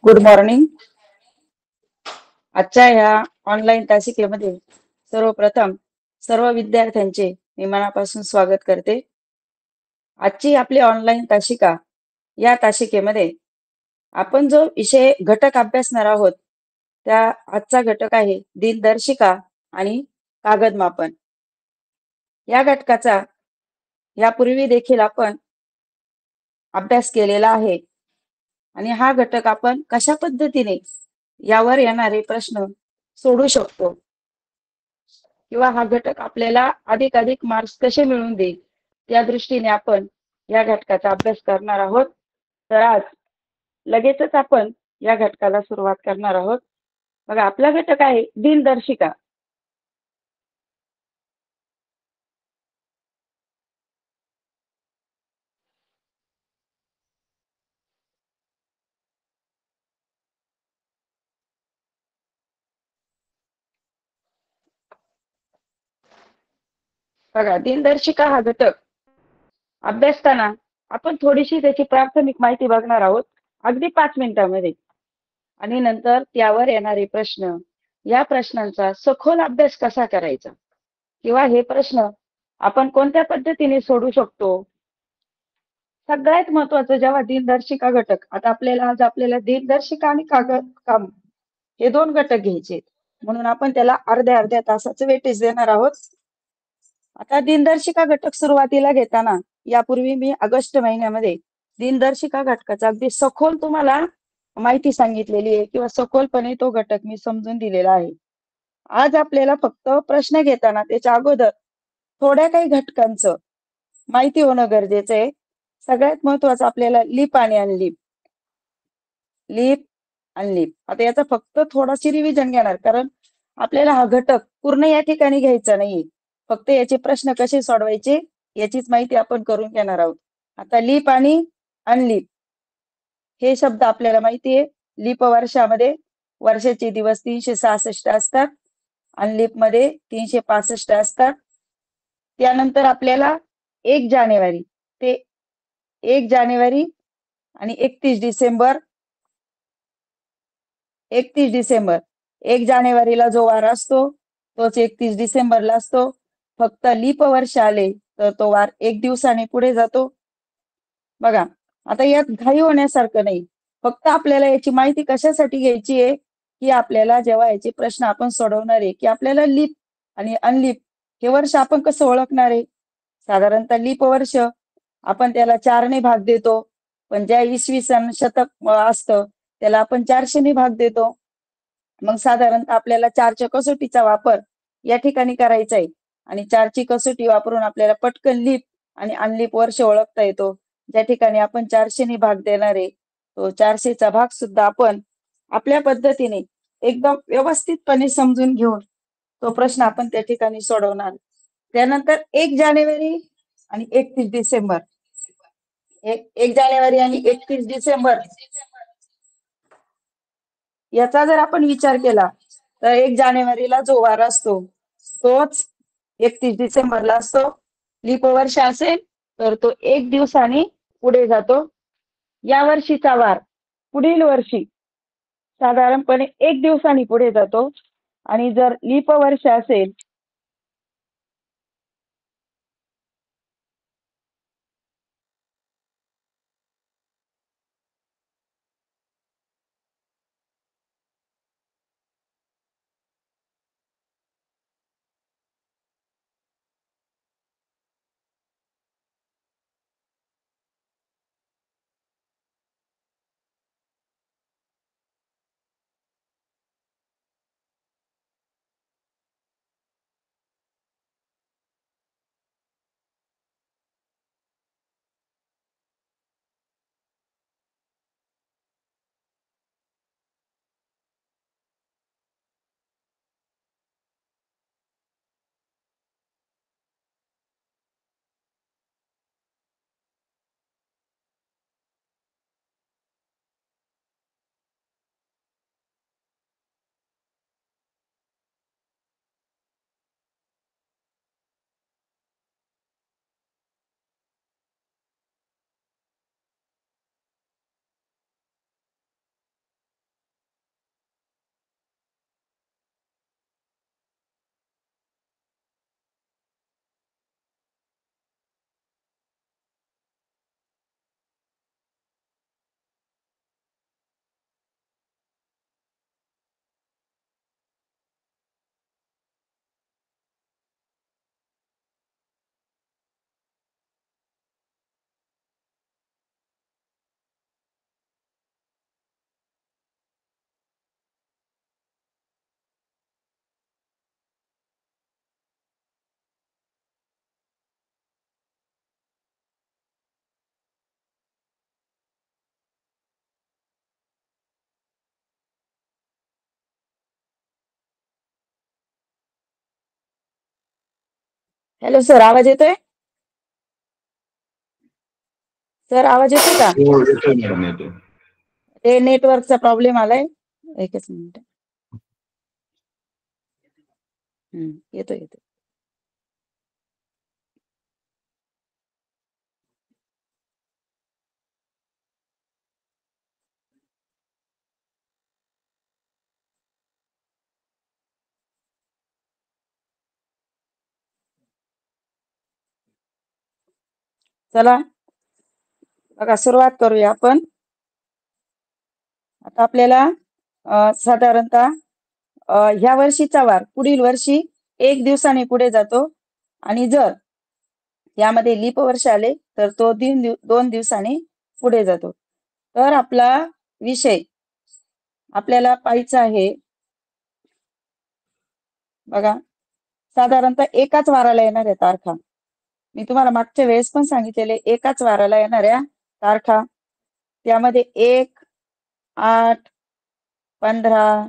Good morning. आजच्या ह्या online तासिकेमध्ये सर्वप्रथम सर्व विद्यार्थ्यांचे मी मनापासून स्वागत करते. आजची आपली ऑनलाईन तासिका या तासिकेमध्ये आपण जो विषय घटक अभ्यासणार आहोत त्या आजचा घटक आहे दिनदर्शिका आणि कागदमापन. या घटकाचा यापूर्वी देखील आपण अभ्यास केलेला आहे आणि हा घटक आपण कशा पद्धतीने यावर येणारे प्रश्न सोडू शकतो किंवा हा घटक आपल्याला अधिकाधिक मार्क्स कसे मिळवून देईल त्या दृष्टीने आपण या घटकाचा अभ्यास करणार आहोत. तर आज लगेचच आपण या घटकाला सुरुवात करणार आहोत. बघा, आपला घटक आहे दिनदर्शिका. बघा, दिनदर्शिका हा घटक अभ्यासताना आपण थोडीशी त्याची प्राथमिक माहिती बघणार आहोत अगदी 5 मिनिटांमध्ये, आणि नंतर त्यावर येणारे प्रश्न, या प्रश्नांचा सखोल अभ्यास कसा करायचा किंवा हे प्रश्न आपण कोणत्या पद्धतीने सोडू शकतो. सगळ्यात महत्वाचं जेव्हा दिनदर्शिका घटक, आता आपल्याला दिनदर्शिका आणि कागद काम हे दोन घटक घ्यायचे, म्हणून आपण त्याला अर्ध्या अर्ध्या तासाचं वेटेज देणार आहोत. आता दिनदर्शिका घटक सुरुवातीला घेताना यापूर्वी मी ऑगस्ट महिन्यामध्ये दिनदर्शिका घटकाचा अगदी सखोल तुम्हाला माहिती सांगितलेली आहे किंवा सखोलपणे तो घटक मी समजून दिलेला आहे. आज आपल्याला फक्त प्रश्न घेताना त्याच्या अगोदर थोड्या काही घटकांचं माहिती होणं गरजेचं आहे. सगळ्यात महत्वाचं आपल्याला लीप आणि अनलीप, लीप अनलीप. आता याचा फक्त थोडाशी रिव्हिजन घेणार, कारण आपल्याला हा घटक पूर्ण या ठिकाणी घ्यायचा नाहीये. फक्त याचे प्रश्न कसे सोडवायचे याचीच माहिती आपण करून घेणार आहोत. आता लीप आणि अनलीप हे शब्द आपल्याला माहिती आहे. लीप वर्षामध्ये वर्षाचे दिवस 366 असतात, अनलीप मध्ये 365 असतात. त्यानंतर आपल्याला 1 जानेवारी ते 1 जानेवारी आणि 31 डिसेंबर, 31 डिसेंबर, 1 जानेवारीला जो वार असतो तोच 31 डिसेंबरला असतो. फक्त लीप वर्ष आले तर तो वार 1 दिवसाने पुढे जातो. बघा, आता यात घाई होण्यासारखं नाही. फक्त आपल्याला याची माहिती कशासाठी घ्यायची आहे की आपल्याला जेव्हा याचे प्रश्न आपण सोडवणार आहे की आपल्याला लीप आणि अनलीप हे वर्ष आपण कसं ओळखणार आहे. साधारणतः लीप वर्ष आपण त्याला 4ने भाग देतो, पण ज्या इसवी सन शतक असतं त्याला आपण 400ने भाग देतो. मग साधारणतः आपल्याला 4च्या कसोटीचा वापर या ठिकाणी करायचा आहे आणि 4ची कसोटी वापरून आपल्याला पटकन लीप आणि अनलीप वर्ष ओळखता येतो. ज्या ठिकाणी आपण 400ने भाग देणार आहे तो 400चा भाग सुद्धा आपण आपल्या पद्धतीने एकदम व्यवस्थितपणे समजून घेऊन तो प्रश्न आपण त्या ठिकाणी सोडवणार. त्यानंतर 1 जानेवारी आणि 31 डिसेंबर, 1 जानेवारी आणि 31 डिसेंबर याचा जर आपण विचार केला तर 1 जानेवारीला जो वार असतो तोच 31 डिसेंबरला असतो. लीप वर्ष असेल तर तो 1 दिवसाने पुढे जातो. या वर्षीचा वार पुढील वर्षी साधारणपणे 1 दिवसाने पुढे जातो, आणि जर लीप वर्ष असेल हॅलो सर, आवाज येतोय? सर आवाज येतोय का? हो येतोय मॅडम, येतोय. ते नेटवर्कचा प्रॉब्लेम आलाय. एकच मिनिट. येतोय येतोय. चला बघा, सुरुवात करूया आपण. आता आपल्याला साधारणतः ह्या वर्षीचा वार पुढील वर्षी 1 दिवसाने पुढे जातो, आणि जर यामध्ये लीप वर्ष आले तर तो 2 दिवसाने पुढे जातो. तर आपला विषय आपल्याला पाहायचा आहे बघा, साधारणतः एकाच वाराला येणाऱ्या तारखा. मी तुम्हाला मागच्या वेळेस पण सांगितलेले एकाच वाराला येणाऱ्या तारखा. त्यामध्ये 1, 8, 15,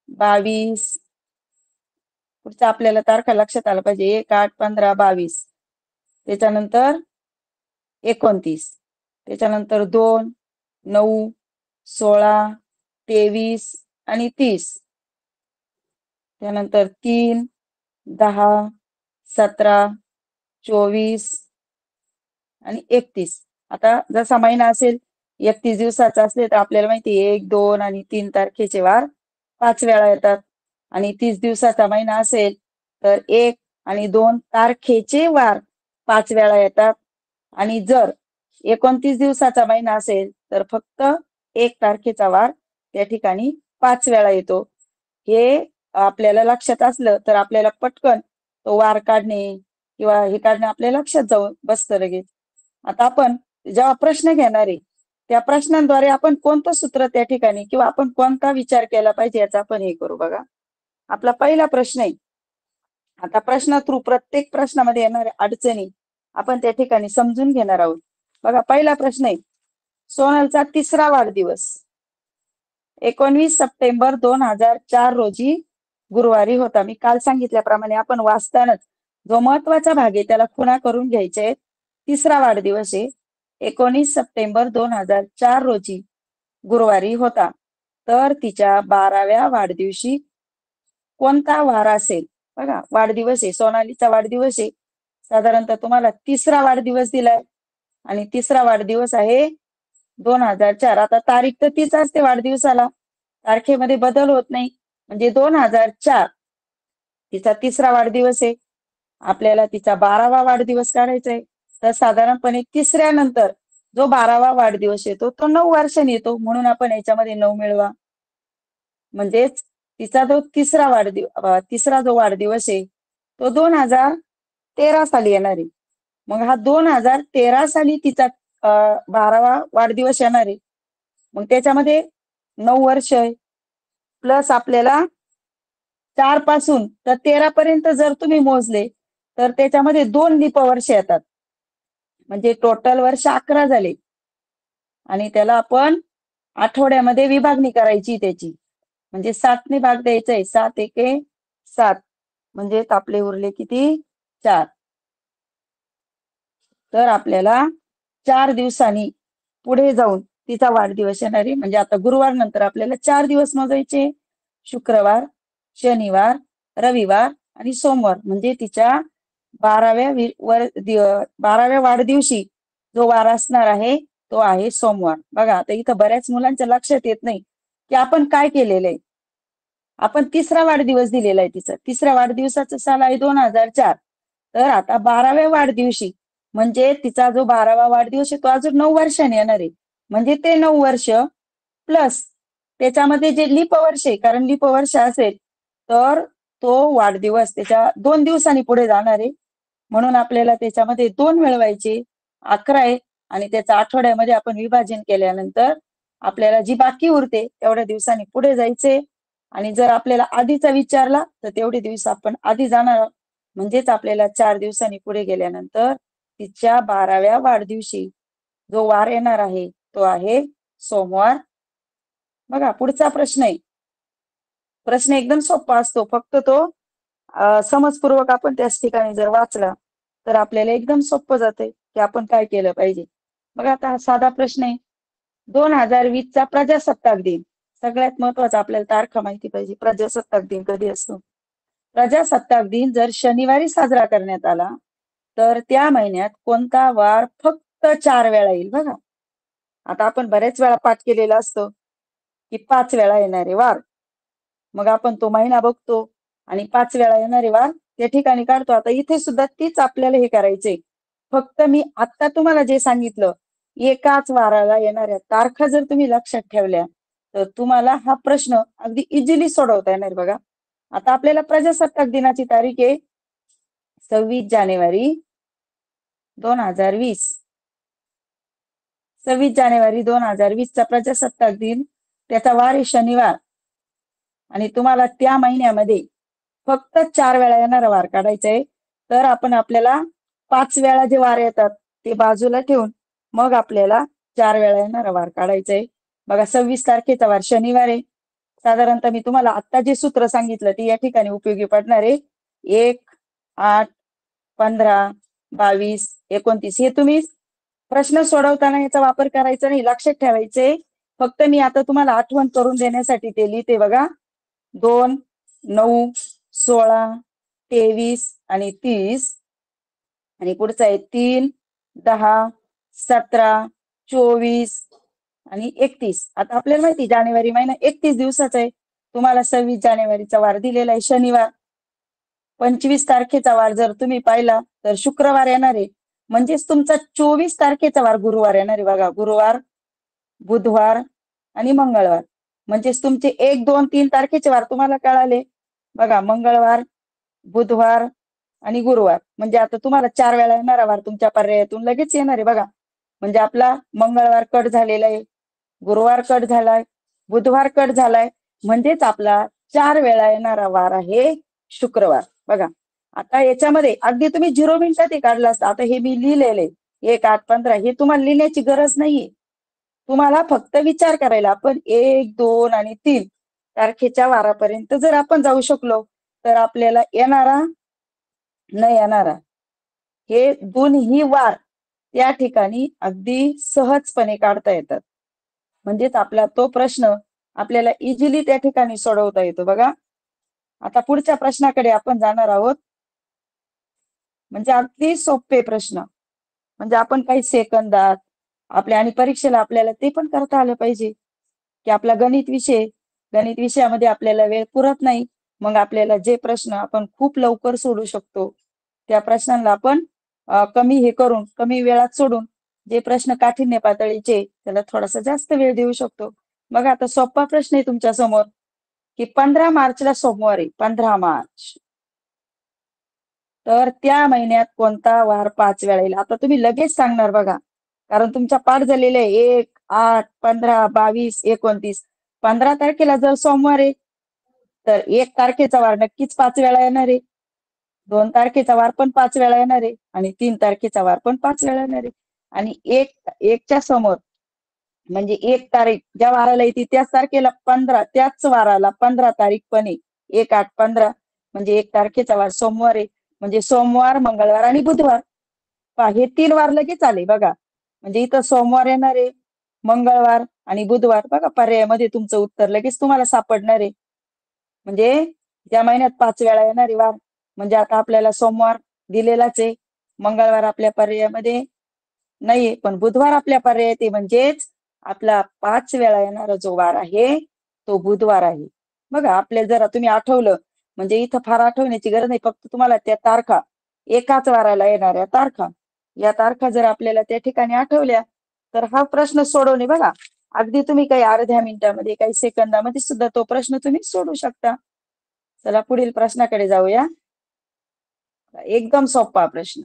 22. पुढच्या आपल्याला तारखा लक्षात आला पाहिजे. 1, 8, 15, 22. त्याच्यानंतर 29. त्याच्यानंतर 2, 9, 16, 23 आणि 30. त्यानंतर 3, 10, 17, 24 आणि 31. आता जसा महिना असेल 31 दिवसाचा असेल तर आपल्याला माहिती आहे 1, 2 आणि 3 तारखेचे वार 5 वेळा येतात. आणि 30 दिवसाचा महिना असेल तर 1 आणि 2 तारखेचे वार 5 वेळा येतात. आणि जर 29 दिवसाचा महिना असेल तर फक्त 1 तारखेचा वार त्या ठिकाणी 5 वेळा येतो. हे आपल्याला लक्षात असलं तर आपल्याला पटकन तो वार काढणे किंवा हे काढणे आपल्या लक्षात जाऊन बसतं लगेच. आता आपण जेव्हा प्रश्न घेणार आहे त्या प्रश्नांद्वारे आपण कोणतं सूत्र त्या ठिकाणी किंवा आपण कोणता विचार केला पाहिजे याचा आपण हे करू. बघा, आपला पहिला प्रश्न आहे. आता प्रश्न थ्रू प्रत्येक प्रश्नामध्ये येणाऱ्या अडचणी आपण त्या ठिकाणी समजून घेणार आहोत. बघा, पहिला प्रश्न आहे, सोनलचा 3रा वाढदिवस 19 सप्टेंबर 2004 रोजी गुरुवारी होता. मी काल सांगितल्याप्रमाणे आपण वाचतानाच जो महत्वाचा भाग आहे त्याला खुणा करून घ्यायचे. 3रा वाढदिवस आहे, 19 सप्टेंबर 2004 रोजी गुरुवारी होता. तर तिच्या 12व्या वाढदिवशी कोणता वार असेल? बघा, वाढदिवस आहे, सोनालीचा वाढदिवस आहे. साधारणतः तुम्हाला 3रा वाढदिवस दिलाय आणि 3रा वाढदिवस आहे 2004. आता तारीख तर तीच असते वाढदिवसाला, तारखेमध्ये बदल होत नाही. म्हणजे 2004 तिचा 3रा वाढदिवस आहे. आपल्याला तिचा 12वा वाढदिवस काढायचा आहे. तर साधारणपणे 3ऱ्या नंतर जो 12वा वाढदिवस येतो तो 9 वर्षांनी येतो, म्हणून आपण याच्यामध्ये 9 मिळवा. म्हणजेच तिचा जो 3रा जो वाढदिवस आहे तो 2013 साली येणार आहे. मग हा 2013 साली तिचा 12वा वाढदिवस येणार आहे. मग त्याच्यामध्ये 9 वर्ष आहे, प्लस आपल्याला 4 पासून तर 13 पर्यंत जर तुम्ही मोजले तर त्याच्यामध्ये 2 लीप वर्ष येतात. म्हणजे टोटल वर्ष 11 झाले. आणि त्याला आपण आठवड्यामध्ये विभागणी करायची त्याची. म्हणजे 7 ने भाग द्यायचा आहे. 7 एके 7, म्हणजे आपले उरले किती? 4. तर आपल्याला 4 दिवसांनी पुढे जाऊन तिचा वाढदिवस येणार आहे. म्हणजे आता गुरुवार नंतर आपल्याला 4 दिवस मोजायचे. शुक्रवार, शनिवार, रविवार आणि सोमवार. म्हणजे तिच्या 12व्या वाढदिवशी जो वार असणार आहे तो आहे सोमवार. बघा, आता इथं बऱ्याच मुलांच्या लक्षात येत नाही की आपण काय केलेलं आहे. आपण 3रा वाढदिवस दिलेला आहे तिचा. 3ऱ्या वाढदिवसाचा साल आहे 2004. तर आता 12व्या वाढदिवशी म्हणजे तिचा जो 12वा वाढदिवस आहे तो अजून 9 वर्षांनी येणार आहे. म्हणजे ते 9 वर्ष प्लस त्याच्यामध्ये जे लीप वर्ष आहे, कारण लीप वर्ष असेल तर तो वाढदिवस त्याच्या 2 दिवसांनी पुढे जाणार आहे. म्हणून आपल्याला त्याच्यामध्ये 2 मिळवायचे. 11 आहे आणि त्याचं आठवड्यामध्ये आपण विभाजन केल्यानंतर आपल्याला जी बाकी उरते तेवढ्या दिवसांनी पुढे जायचे. आणि जर आपल्याला आधीचा विचारला तर तेवढे दिवस आपण आधी जाणार. म्हणजेच आपल्याला 4 दिवसांनी पुढे गेल्यानंतर तिच्या 12व्या वाढदिवशी जो वार येणार आहे तो आहे सोमवार. बघा, पुढचा प्रश्न आहे. प्रश्न एकदम सोपा असतो, फक्त तो समजपूर्वक आपण त्याच ठिकाणी जर वाचला तर आपल्याला एकदम सोपं जातंय की आपण काय केलं पाहिजे. बघा आता हा साधा प्रश्न आहे. 2020 चा प्रजासत्ताक दिन, सगळ्यात महत्वाचा आपल्याला तारखा माहिती पाहिजे. प्रजासत्ताक दिन कधी असतो? प्रजासत्ताक दिन जर शनिवारी साजरा करण्यात आला तर त्या महिन्यात कोणता वार फक्त 4 वेळा येईल बघा. आता आपण बऱ्याच वेळा पाठ केलेला असतो की 5 वेळा येणारे वार. मग आपण तो महिना बघतो आणि 5 वेळा येणारे वार त्या ठिकाणी काढतो. आता इथे सुद्धा तीच आपल्याला हे करायचंय. फक्त मी आता तुम्हाला जे सांगितलं, एकाच वाराला येणाऱ्या तारखा जर तुम्ही लक्षात ठेवल्या तर तुम्हाला हा प्रश्न अगदी इझिली सोडवता येणार बघा. आता आपल्याला प्रजासत्ताक दिनाची तारीख आहे 26 जानेवारी 2020. 26 जानेवारी 2020 चा प्रजासत्ताक दिन, त्याचा वार आहे शनिवार. आणि तुम्हाला त्या महिन्यामध्ये फक्त 4 वेळा येणारा वार काढायचा आहे. तर आपण आपल्याला 5 वेळा जे वार येतात ते बाजूला ठेवून मग आपल्याला 4 वेळा येणारा वार काढायचा आहे. बघा 26 तारखेचा वार शनिवार आहे. साधारणतः मी तुम्हाला आता जे सूत्र सांगितलं ते या ठिकाणी उपयोगी पडणार आहे. 1, 8, 15, 22, 29 हे तुम्ही प्रश्न सोडवताना याचा वापर करायचा नाही, लक्षात ठेवायचे. फक्त मी आता तुम्हाला आठवण करून देण्यासाठी ते लिहिते बघा. 2, 9, 16, 23 आणि 30 आणि पुढचा आहे 3, 10, 17, 24 आणि 31. आता आपल्याला माहिती जानेवारी महिना 31 दिवसाचा आहे. तुम्हाला 26 जानेवारीचा वार दिलेला आहे शनिवार. 25 तारखेचा वार जर तुम्ही पाहिला तर शुक्रवार येणार आहे. म्हणजेच तुमचा 24 तारखेचा वार गुरुवार येणार आहे बघा. गुरुवार, बुधवार आणि मंगळवार. म्हणजेच तुमचे 1, 2, 3 तारखेचे वार तुम्हाला कळाले बघा. मंगळवार, बुधवार आणि गुरुवार. म्हणजे आता तुम्हाला 4 वेळा येणारा वार तुमच्या पर्यायातून लगेच येणार आहे बघा. म्हणजे आपला मंगळवार कट झालेला आहे, गुरुवार कट झालाय, बुधवार कट झालाय. म्हणजेच आपला 4 वेळा येणारा वार आहे शुक्रवार बघा. आता याच्यामध्ये अगदी तुम्ही 0 मिनिटात हे काढलं असतं. आता हे मी लिहिलेले 1, 8, 15 हे तुम्हाला लिहिण्याची गरज नाहीये. तुम्हाला फक्त विचार करायला. आपण 1, 2 आणि 3 तारखेच्या वारापर्यंत जर आपण जाऊ शकलो तर आपल्याला येणारा न येणारा हे दोन्ही वार त्या ठिकाणी अगदी सहजपणे काढता येतात. म्हणजेच आपला तो प्रश्न आपल्याला इझिली त्या ठिकाणी सोडवता येतो बघा. आता पुढच्या प्रश्नाकडे आपण जाणार आहोत. म्हणजे अगदी सोपे प्रश्न, म्हणजे आपण काही सेकंदात आपल्या आणि परीक्षेला आपल्याला ते पण करता आलं पाहिजे की आपला गणित विषयामध्ये आपल्याला वेळ पुरत नाही. मग आपल्याला जे प्रश्न आपण खूप लवकर सोडू शकतो त्या प्रश्नांना आपण कमी हे करून कमी वेळात सोडून जे प्रश्न काठिण्य पातळीचे त्याला थोडासा जास्त वेळ देऊ शकतो. बघा आता सोपा प्रश्न आहे तुमच्या समोर की 15 मार्चला सोमवार आहे. 15 मार्च तर त्या महिन्यात कोणता वार 5 वेळा येईल? आता तुम्ही लगेच सांगणार बघा, कारण तुमच्या पाठ झालेले 1, 8, 15, 22, 29. 15 तारखेला जर सोमवार आहे तर 1 तारखेचा वार नक्कीच 5 वेळा येणार आहे. 2 तारखेचा वार पण 5 वेळा येणार आहे आणि 3 तारखेचा वार पण 5 वेळा येणार आहे. आणि 1च्या समोर म्हणजे 1 तारीख ज्या वाराला येते त्याच तारखेला 15, त्याच वाराला 15 तारीख पण आहे. 1, 8, 15 म्हणजे 1 तारखेचा वार सोमवार आहे. म्हणजे सोमवार, मंगळवार आणि बुधवार. पहा हे 3 वार लगेच आले बघा. म्हणजे इथं सोमवार येणार आहे, मंगळवार आणि बुधवार. बघा पर्यायामध्ये तुमचं उत्तर लगेच तुम्हाला सापडणार आहे. म्हणजे ज्या महिन्यात 5 वेळा येणारे वार, म्हणजे आता आपल्याला सोमवार दिलेलाच आहे, मंगळवार आपल्या पर्यायामध्ये नाहीये, पण बुधवार आपल्या पर्यायात आहे. म्हणजेच आपला 5 वेळा येणारा जो वार आहे तो बुधवार आहे. बघा आपल्या जरा तुम्ही आठवलं, म्हणजे इथं फार आठवण्याची गरज नाही, फक्त तुम्हाला त्या तारखा, एकाच वाराला येणाऱ्या तारखा, या तारखा जर आपल्याला त्या ठिकाणी आठवल्या तर हा प्रश्न सोडवणे बघा अगदी तुम्ही काही अर्ध्या मिनिटामध्ये, काही सेकंदामध्ये सुद्धा तो प्रश्न तुम्ही सोडवू शकता. चला पुढील प्रश्नाकडे जाऊया. एकदम सोपा प्रश्न.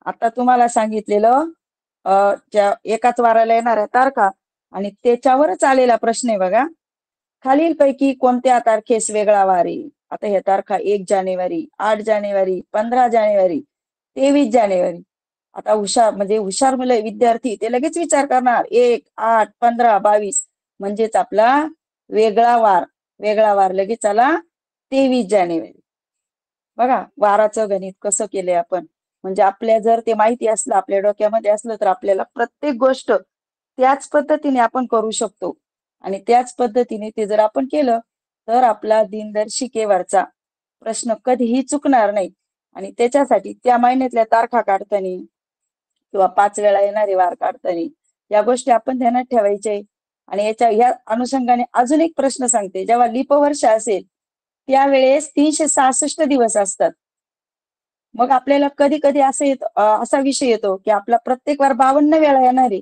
आता तुम्हाला सांगितलेलं ज्या एकाच वाराला येणाऱ्या तारखा आणि त्याच्यावरच आलेला प्रश्न आहे बघा. खालीलपैकी कोणत्या तारखेस वेगळा वार आहे? आता ह्या तारखा 1 जानेवारी, 8 जानेवारी, 15 जानेवारी, 23 जानेवारी. आता हुशार मुलं विद्यार्थी ते लगेच विचार करणार 1, 8, 15, 22 म्हणजेच आपला वेगळा वार लगेच आला 23 जानेवारी. बघा वाराचं गणित कसं केलंय आपण. म्हणजे आपल्या जर ते माहिती असलं, आपल्या डोक्यामध्ये असलं, तर आपल्याला प्रत्येक गोष्ट त्याच पद्धतीने आपण करू शकतो. आणि त्याच पद्धतीने ते जर आपण केलं, तर आपला दिनदर्शिकेवरचा प्रश्न कधीही चुकणार नाही. आणि त्याच्यासाठी त्या महिन्यातल्या तारखा काढताना किंवा 5 वेळा येणारे वार काढताना या गोष्टी आपण ध्यानात ठेवायचे. आणि ह्या अनुषंगाने अजून एक प्रश्न सांगते. जेव्हा लीप वर्ष असेल त्यावेळेस 366 दिवस असतात. मग आपल्याला कधी कधी असा विषय येतो की आपला प्रत्येक वार 52 वेळा येणार आहे.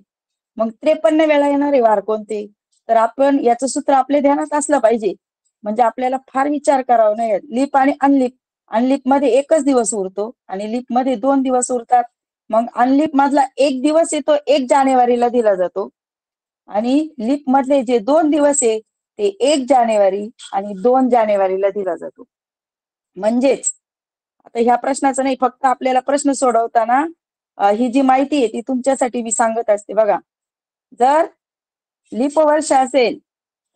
मग 53 वेळा येणारे वार कोणते? तर आपण याचं सूत्र आपल्या ध्यानात असलं पाहिजे. म्हणजे आपल्याला फार विचार करावा नाही. लीप आणि अनलीप. अनलीप मध्ये एकच दिवस उरतो आणि लीप मध्ये 2 दिवस उरतात. मग अनलीप मधला एक दिवस येतो 1 जानेवारीला दिला जातो. आणि लीप मधले जे 2 दिवस आहे ते 1 जानेवारी आणि 2 जानेवारीला दिला जातो. म्हणजेच आता ह्या प्रश्नाचं नाही, फक्त आपल्याला प्रश्न सोडवताना ही जी माहिती आहे ती तुमच्यासाठी मी सांगत असते. बघा, जर लीप वर्ष असेल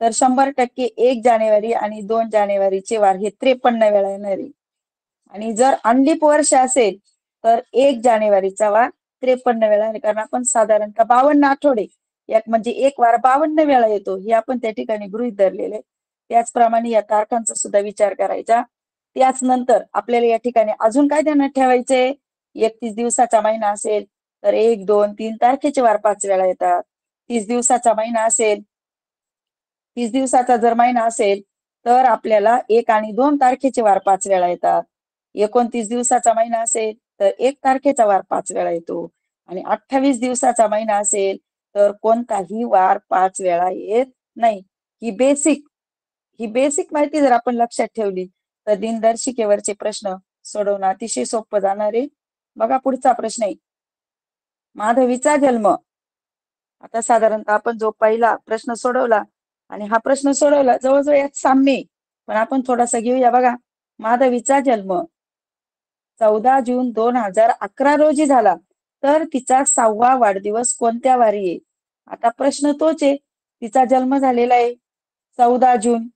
तर 100% 1 जानेवारी आणि 2 जानेवारीचे वार हे 53 वेळा येणार आहे. आणि जर अनलीप वर्ष असेल तर 1 जानेवारीचा वार 53 वेळा आहे. कारण आपण साधारणतः 52 आठवडे म्हणजे एक वार 52 वेळा येतो हे आपण त्या ठिकाणी गृहीत धरलेले. त्याचप्रमाणे या तारखांचा सुद्धा विचार करायचा. त्याच नंतर आपल्याला या ठिकाणी अजून काय ध्यानात ठेवायचंय? 31 दिवसाचा महिना असेल तर 1, 2, 3 तारखेचे वार 5 वेळा येतात. 30 दिवसाचा महिना असेल, 30 दिवसाचा जर महिना असेल तर आपल्याला 1 आणि 2 तारखेचे वार 5 वेळा येतात. 29 दिवसाचा महिना असेल तर 1 तारखेचा वार 5 वेळा येतो. आणि 28 दिवसाचा महिना असेल तर कोणताही वार 5 वेळा येत नाही. ही बेसिक माहिती जर आपण लक्षात ठेवली तर दिनदर्शिकेवरचे प्रश्न सोडवणं अतिशय सोपं जाणार आहे. बघा पुढचा प्रश्न आहे. माधवीचा जन्म. आता साधारणतः आपण जो पहिला प्रश्न सोडवला आणि हा प्रश्न सोडवला, जवळजवळ यात साम्य आहे. पण आपण थोडासा घेऊया. बघा, माधवीचा जन्म 14 जून 2011 रोजी झाला, तर तिचा 6वा वाढदिवस कोणत्या वारी आहे? आता प्रश्न तोच आहे. तिचा जन्म झालेला आहे 14 जून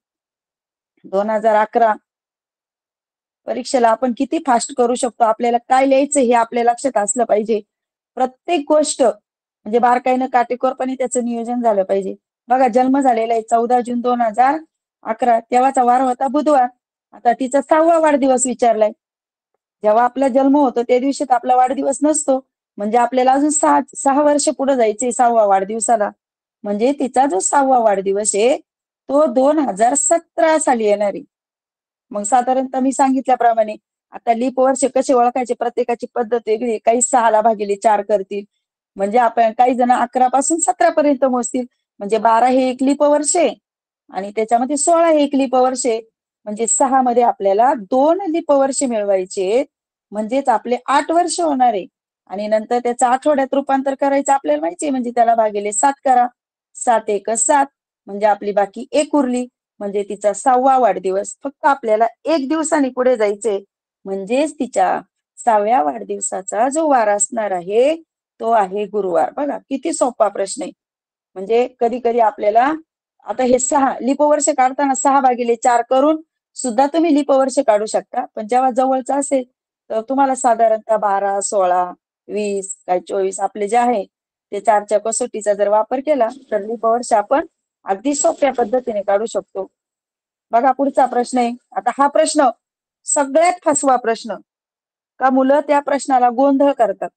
2011. परीक्षेला आपण किती फास्ट करू शकतो, आपल्याला काय लिहायचं हे आपल्या लक्षात असलं पाहिजे. प्रत्येक गोष्ट म्हणजे बारकाईनं काटेकोरपणे त्याचं नियोजन झालं पाहिजे. बघा, जन्म झालेला आहे 14 जून 2011. तेव्हाचा वार होता बुधवार. आता तिचा 6वा वाढदिवस विचारलाय. जेव्हा आपला जन्म होतो त्या दिवशी आपला वाढदिवस नसतो. म्हणजे आपल्याला अजून 6 वर्ष पुढे जायचे 6व्या वाढदिवसाला. म्हणजे तिचा जो 6वा वाढदिवस आहे तो 2017 साली येणार आहे. मग साधारणतः मी सांगितल्याप्रमाणे आता लीप वर्ष कसे ओळखायचे, प्रत्येकाची पद्धत वेगळी. काही 6 भागिले 4 करतील, म्हणजे आपण काही जण 11 पासून 17 पर्यंत मोजतील. म्हणजे 12 हे एक लीप वर्ष आहे आणि त्याच्यामध्ये 16 हे एक लीप वर्ष आहे. म्हणजे 6 मध्ये आपल्याला 2 लीप वर्ष मिळवायचे, म्हणजेच आपले 8 वर्ष होणार आहे. आणि नंतर त्याचं आठवड्यात रूपांतर करायचं आपल्याला माहिती, म्हणजे त्याला भागिले 7 करा. 7 एक 7, म्हणजे आपली बाकी 1 उरली. म्हणजे तिचा 6वा वाढदिवस. फक्त आपल्याला 1 दिवसाने पुढे जायचे, म्हणजेच तिच्या 6व्या वाढदिवसाचा जो वार असणार आहे तो आहे गुरुवार. बघा किती सोपा प्रश्न आहे. म्हणजे कधी कधी आपल्याला आता हे 6 लीपवर्ष काढताना 6 भागिले 4 करून सुद्धा तुम्ही लीपवर्ष काढू शकता. पण जेव्हा जवळचं असेल तर तुम्हाला साधारणतः 12, 16, 20 काय 24 आपले जे आहे ते 4च्या कसोटीचा जर वापर केला तर लीपवर्ष आपण अगदी सोप्या पद्धतीने काढू शकतो. बघा पुढचा प्रश्न आहे. आता हा प्रश्न सगळ्यात फसवा प्रश्न, का मुलं त्या प्रश्नाला गोंधळ करतात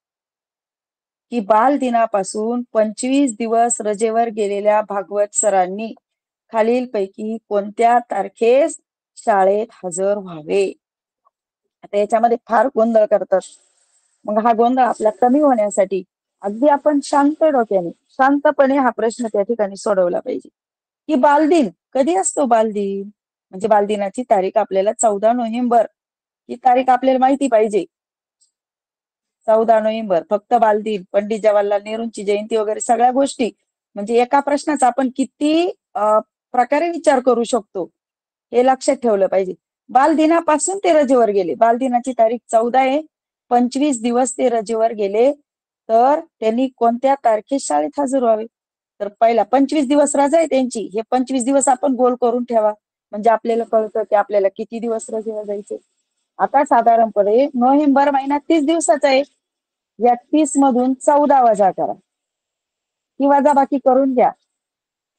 की बाल दिनापासून 25 दिवस रजेवर गेलेल्या भागवत सरांनी खालीलपैकी कोणत्या तारखेस शाळेत हजर व्हावे? आता याच्यामध्ये फार गोंधळ करतात. मग हा गोंधळ आपला कमी होण्यासाठी अगदी आपण शांत डोक्याने शांतपणे हा प्रश्न त्या ठिकाणी सोडवला पाहिजे. की बालदिन कधी असतो? बालदिन म्हणजे बालदिनाची तारीख आपल्याला 14 नोव्हेंबर ही तारीख आपल्याला माहिती पाहिजे. 14 नोव्हेंबर फक्त बालदिन, पंडित जवाहरलाल नेहरूंची जयंती वगैरे सगळ्या गोष्टी. म्हणजे एका प्रश्नाचा आपण किती प्रकारे विचार करू शकतो हे लक्षात ठेवलं पाहिजे. बालदिनापासून ते रजेवर गेले. बालदिनाची तारीख 14 आहे. 25 दिवस ते रजेवर गेले, तर त्यांनी कोणत्या तारखेस शाळेत हजर व्हावे? तर पहिला 25 दिवस रजा आहे त्यांची. हे 25 दिवस आपण गोल करून ठेवा, म्हणजे आपल्याला कळतं की आपल्याला किती दिवस रजेवर जायचे. आता साधारणपणे नोव्हेंबर महिना 30 दिवसाचा आहे. या 30 मधून 14 वजा करा. ही वजाबाकी करून घ्या.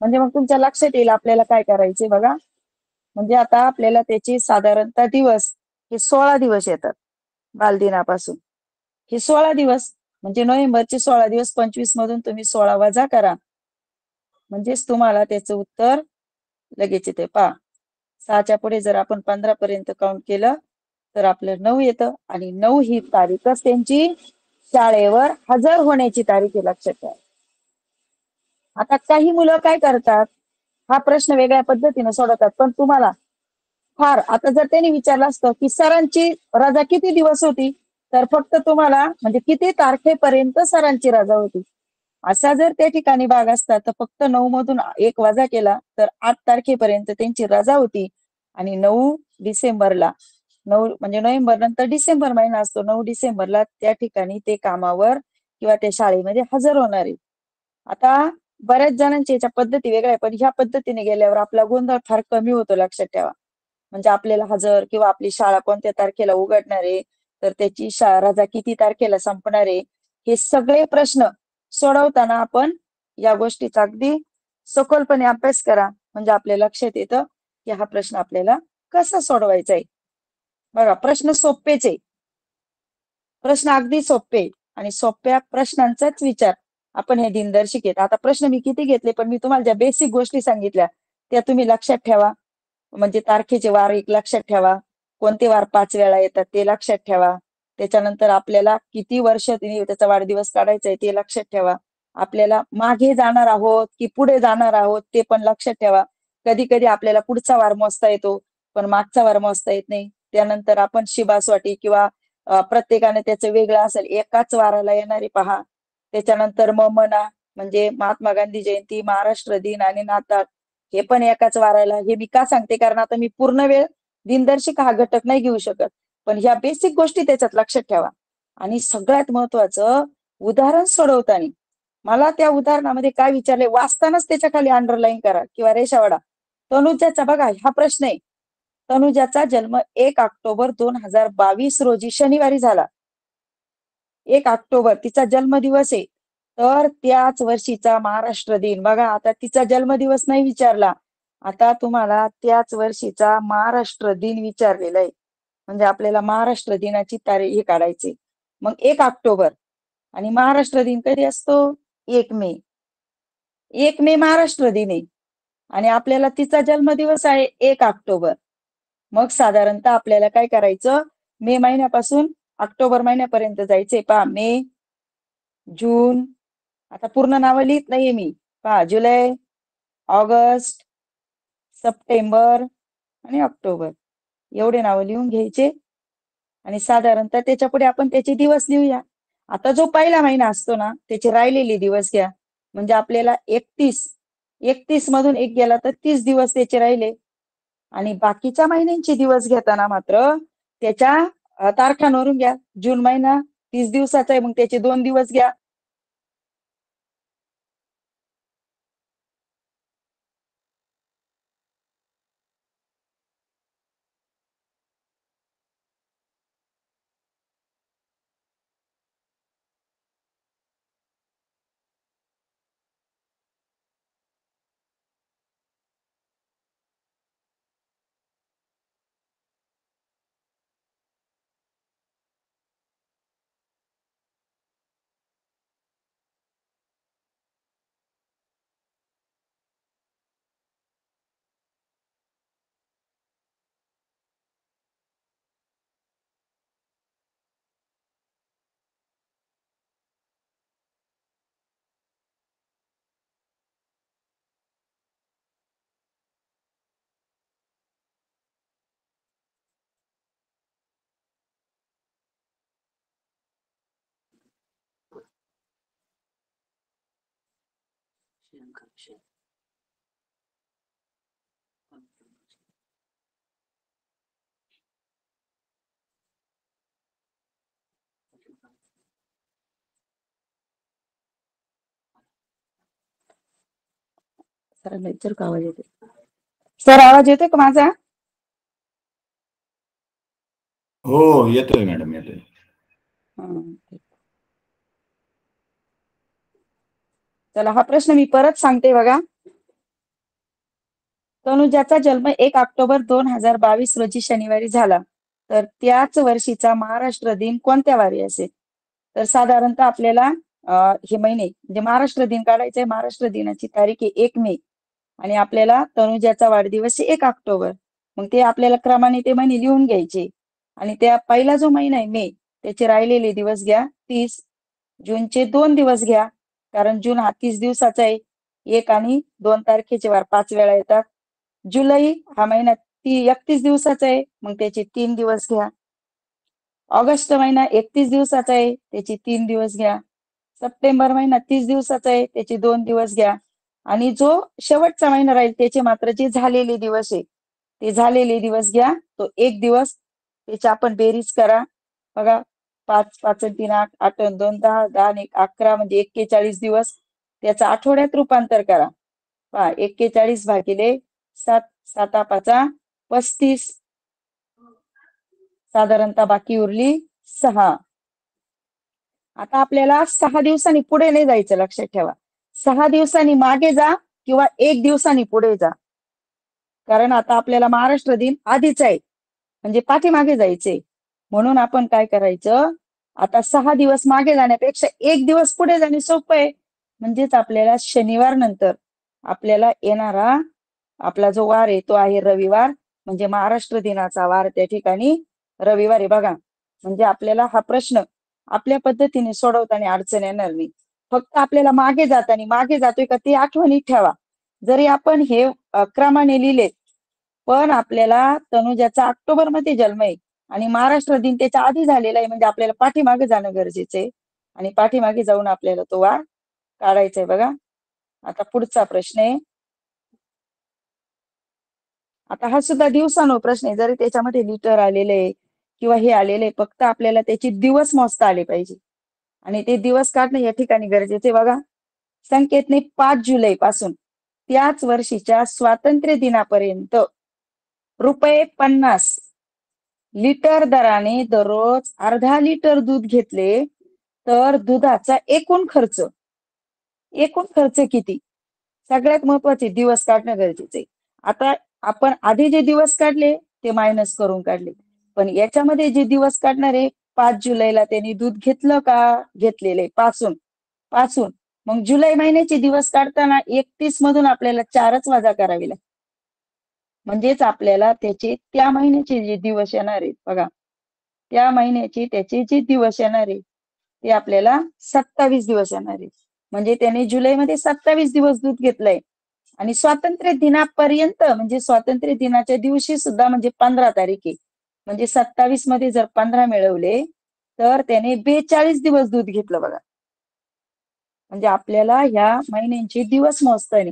म्हणजे मग तुमच्या लक्षात येईल आपल्याला काय करायचे बघा. म्हणजे आता आपल्याला त्याची साधारणतः दिवस हे 16 दिवस येतात बालदिनापासून. हे 16 दिवस म्हणजे नोव्हेंबरचे 16 दिवस 25 मधून तुम्ही 16 वजा करा. म्हणजेच तुम्हाला त्याचं उत्तर लगेच येते. पहा, 6च्या पुढे जर आपण 15 पर्यंत काउंट केलं तर आपलं 9 येतं आणि 9 ही तारीखच त्यांची शाळेवर हजर होण्याची तारीख आहे, लक्षात ठेवा. आता काही मुलं काय करतात, हा प्रश्न वेगळ्या पद्धतीने सोडवतात. पण तुम्हाला फार आता जर त्यांनी विचारलं असतं की सरांची रजा किती दिवस होती, तर फक्त तुम्हाला म्हणजे किती तारखेपर्यंत सरांची रजा होती असा जर त्या ठिकाणी भाग असता तर फक्त 9 मधून 1 वजा केला तर 8 तारखेपर्यंत त्यांची रजा होती. आणि 9 डिसेंबरला 9 म्हणजे नोव्हेंबर नंतर डिसेंबर महिना असतो. 9 डिसेंबरला त्या ठिकाणी ते कामावर किंवा त्या शाळेमध्ये हजर होणार आहे. आता बऱ्याच जणांची याच्या पद्धती वेगळ्या आहे, पण ह्या पद्धतीने गेल्यावर आपला गोंधळ फार कमी होतो, लक्षात ठेवा. म्हणजे आपल्याला हजर किंवा आपली शाळा कोणत्या तारखेला उघडणार आहे, तर त्याची रजा किती तारखेला संपणार आहे, हे सगळे प्रश्न सोडवताना आपण या गोष्टीचा अगदी सखोलपणे अभ्यास करा. म्हणजे आपल्या लक्षात येतं की हा प्रश्न आपल्याला कसा सोडवायचा आहे. बघा, प्रश्न सोपेच आहे. प्रश्न अगदी सोपे आणि सोप्या प्रश्नांचाच विचार आपण हे दिनदर्शिकेत. आता प्रश्न मी किती घेतले, पण मी तुम्हाला ज्या बेसिक गोष्टी सांगितल्या त्या तुम्ही लक्षात ठेवा. म्हणजे तारखेचे वार एक लक्षात ठेवा, कोणते वार 5 वेळा येतात ते लक्षात ठेवा. त्याच्यानंतर आपल्याला किती वर्ष त्याचा वाढदिवस काढायचा आहे ते लक्षात ठेवा. आपल्याला मागे जाणार आहोत की पुढे जाणार आहोत ते पण लक्षात ठेवा. कधी कधी आपल्याला पुढचा वार मोजता येतो पण मागचा वार मोजता येत नाही. त्यानंतर आपण शिबासवाटी किंवा प्रत्येकाने त्याचं वेगळं असेल, एकाच वाराला येणारे पहा. त्याच्यानंतर ममना म्हणजे महात्मा गांधी जयंती, महाराष्ट्र दिन आणि नाताळ हे पण एकाच वाराला. हे मी का सांगते, कारण आता मी पूर्ण वेळ दिनदर्शिक हा घटक नाही घेऊ शकत, पण ह्या बेसिक गोष्टी त्याच्यात लक्षात ठेवा. आणि सगळ्यात महत्वाचं, उदाहरण सोडवताना मला त्या उदाहरणामध्ये काय विचारले वाचतानाच त्याच्या खाली अंडरलाईन करा किंवा रेषावाडा. तनुजाचा बघा हा प्रश्न आहे. तनुजाचा जन्म 1 ऑक्टोबर 2022 रोजी शनिवारी झाला. 1 ऑक्टोबर तिचा जन्मदिवस आहे. तर त्याच वर्षीचा महाराष्ट्र दिन बघा. आता तिचा जन्मदिवस नाही विचारला, आता तुम्हाला त्याच वर्षीचा महाराष्ट्र दिन विचारलेला आहे. म्हणजे आपल्याला महाराष्ट्र दिनाची तारीख हे काढायची. मग 1 ऑक्टोबर आणि महाराष्ट्र दिन कधी असतो, 1 मे. 1 मे महाराष्ट्र दिन आहे आणि आपल्याला तिचा जन्मदिवस आहे 1 ऑक्टोबर. मग साधारणतः आपल्याला काय करायचं, मे महिन्यापासून ऑक्टोबर महिन्यापर्यंत जायचंय. पहा, मे, जून, आता पूर्ण नावं लिहित नाहीये मी. पहा, जुलै, ऑगस्ट, सप्टेंबर आणि ऑक्टोबर एवढे नावं लिहून घ्यायचे. आणि साधारणतः त्याच्या पुढे आपण त्याचे दिवस लिहूया. आता जो पहिला महिना असतो ना त्याचे राहिलेले दिवस घ्या. म्हणजे आपल्याला 31 मधून 1 गेला तर 30 दिवस त्याचे राहिले. आणि बाकीच्या महिन्यांचे दिवस घेताना मात्र त्याच्या तारखांवरून घ्या. जून महिना 30 दिवसाचा आहे, मग त्याचे 2 दिवस घ्या. सर लेक्चर का आवाज येते? सर आवाज येतोय का माझा? हो, येतोय मॅडम, येतोय. हं. चला हा प्रश्न मी परत सांगते बघा. तनुजाचा जन्म 1 ऑक्टोबर 2022 रोजी शनिवारी झाला, तर त्याच वर्षीचा महाराष्ट्र दिन कोणत्या वारी असेल? तर साधारणतः आपल्याला हे महिने म्हणजे महाराष्ट्र दिन काढायचंय. महाराष्ट्र दिनाची तारीख आहे 1 मे आणि आपल्याला तनुजाचा वाढदिवस आहे 1 ऑक्टोबर. मग ते आपल्याला क्रमाने ते महिने लिहून घ्यायचे आणि त्या पहिला जो महिना आहे मे, त्याचे राहिलेले दिवस घ्या 30. जूनचे 2 दिवस घ्या, कारण जून हा 30 दिवसाचा आहे. 1 आणि 2 तारखेचे वार 5 वेळा येतात. जुलै हा महिना 31 दिवसाचा आहे, मग त्याचे 3 दिवस घ्या. ऑगस्ट महिना 31 दिवसाचा आहे, त्याचे 3 दिवस घ्या. सप्टेंबर महिना 30 दिवसाचा आहे, त्याचे 2 दिवस घ्या. आणि जो शेवटचा महिना राहील त्याचे मात्र जे झालेले दिवस आहे, ते झालेले दिवस घ्या. तो 1 दिवस, त्याची आपण बेरीज करा. बघा, 5 5 आणि 3 8, 8 आणि 2 10, 10 आणि 1 11, म्हणजे 41 दिवस. त्याचं आठवड्यात रूपांतर करा. पहा, 41 भागिले 7, 7 5 35. साधारणतः बाकी उरली 6. आता आपल्याला 6 दिवसांनी पुढे नाही जायचं, लक्षात ठेवा. 6 दिवसांनी मागे जा किंवा 1 दिवसांनी पुढे जा, कारण आता आपल्याला महाराष्ट्र दिन आधीच आहे, म्हणजे पाठीमागे जायचंय. म्हणून आपण काय करायचं, आता 6 दिवस मागे जाण्यापेक्षा 1 दिवस पुढे जाणे सोपं आहे. म्हणजेच आपल्याला शनिवार नंतर आपल्याला येणारा आपला जो वार आहे तो आहे रविवार, म्हणजे महाराष्ट्र दिनाचा वार त्या ठिकाणी रविवार आहे. बघा, म्हणजे आपल्याला हा प्रश्न आपल्या पद्धतीने सोडवताना अडचण येणार नाही. फक्त आपल्याला मागे जातोय का ते आठवणीत ठेवा. जरी आपण हे क्रमाने लिहिले, पण आपल्याला तनुजाचा ऑक्टोबर मध्ये जन्म आहे आणि महाराष्ट्र दिन त्याच्या आधी झालेला आहे, म्हणजे आपल्याला पाठीमागे जाणं गरजेचं आहे आणि पाठीमागे जाऊन आपल्याला तो वार काढायचा आहे. बघा, आता पुढचा प्रश्न आहे. आता हा सुद्धा दिवसानो प्रश्न आहे, जरी त्याच्यामध्ये लिटर आलेले आहे किंवा हे आलेले आहे, फक्त आपल्याला त्याचे दिवस मोजता आले पाहिजे आणि ते दिवस काढणं या ठिकाणी गरजेचे. बघा, संकेतने 5 जुलै पासून त्याच वर्षीच्या स्वातंत्र्य दिनापर्यंत ₹50 लिटर दराने दररोज अर्धा लिटर दूध घेतले तर दुधाचा एकूण खर्च किती? सगळ्यात महत्वाचे दिवस काढणं गरजेचे आहे. आता आपण आधी जे दिवस काढले ते मायनस करून काढले, पण याच्यामध्ये जे दिवस काढणार आहे, 5 जुलैला त्यांनी दूध घेतलं का? घेतलेले पासून पासून मग जुलै महिन्याचे दिवस काढताना 31 मधून आपल्याला 4च वजा करावी लागतील. म्हणजेच आपल्याला त्याचे त्या महिन्याचे जे दिवस येणार आहेत, बघा, त्या महिन्याचे त्याचे जे दिवस येणार आहे ते आपल्याला 27 दिवस येणार आहे. म्हणजे त्याने जुलैमध्ये 27 दिवस दूध घेतलंय आणि स्वातंत्र्य दिनापर्यंत, म्हणजे स्वातंत्र्य दिनाच्या दिवशी सुद्धा, म्हणजे 15 तारीख आहे, म्हणजे 27 मध्ये जर 15 मिळवले तर त्याने 42 दिवस दूध घेतलं. बघा, म्हणजे आपल्याला ह्या महिन्यांचे दिवस मोजताना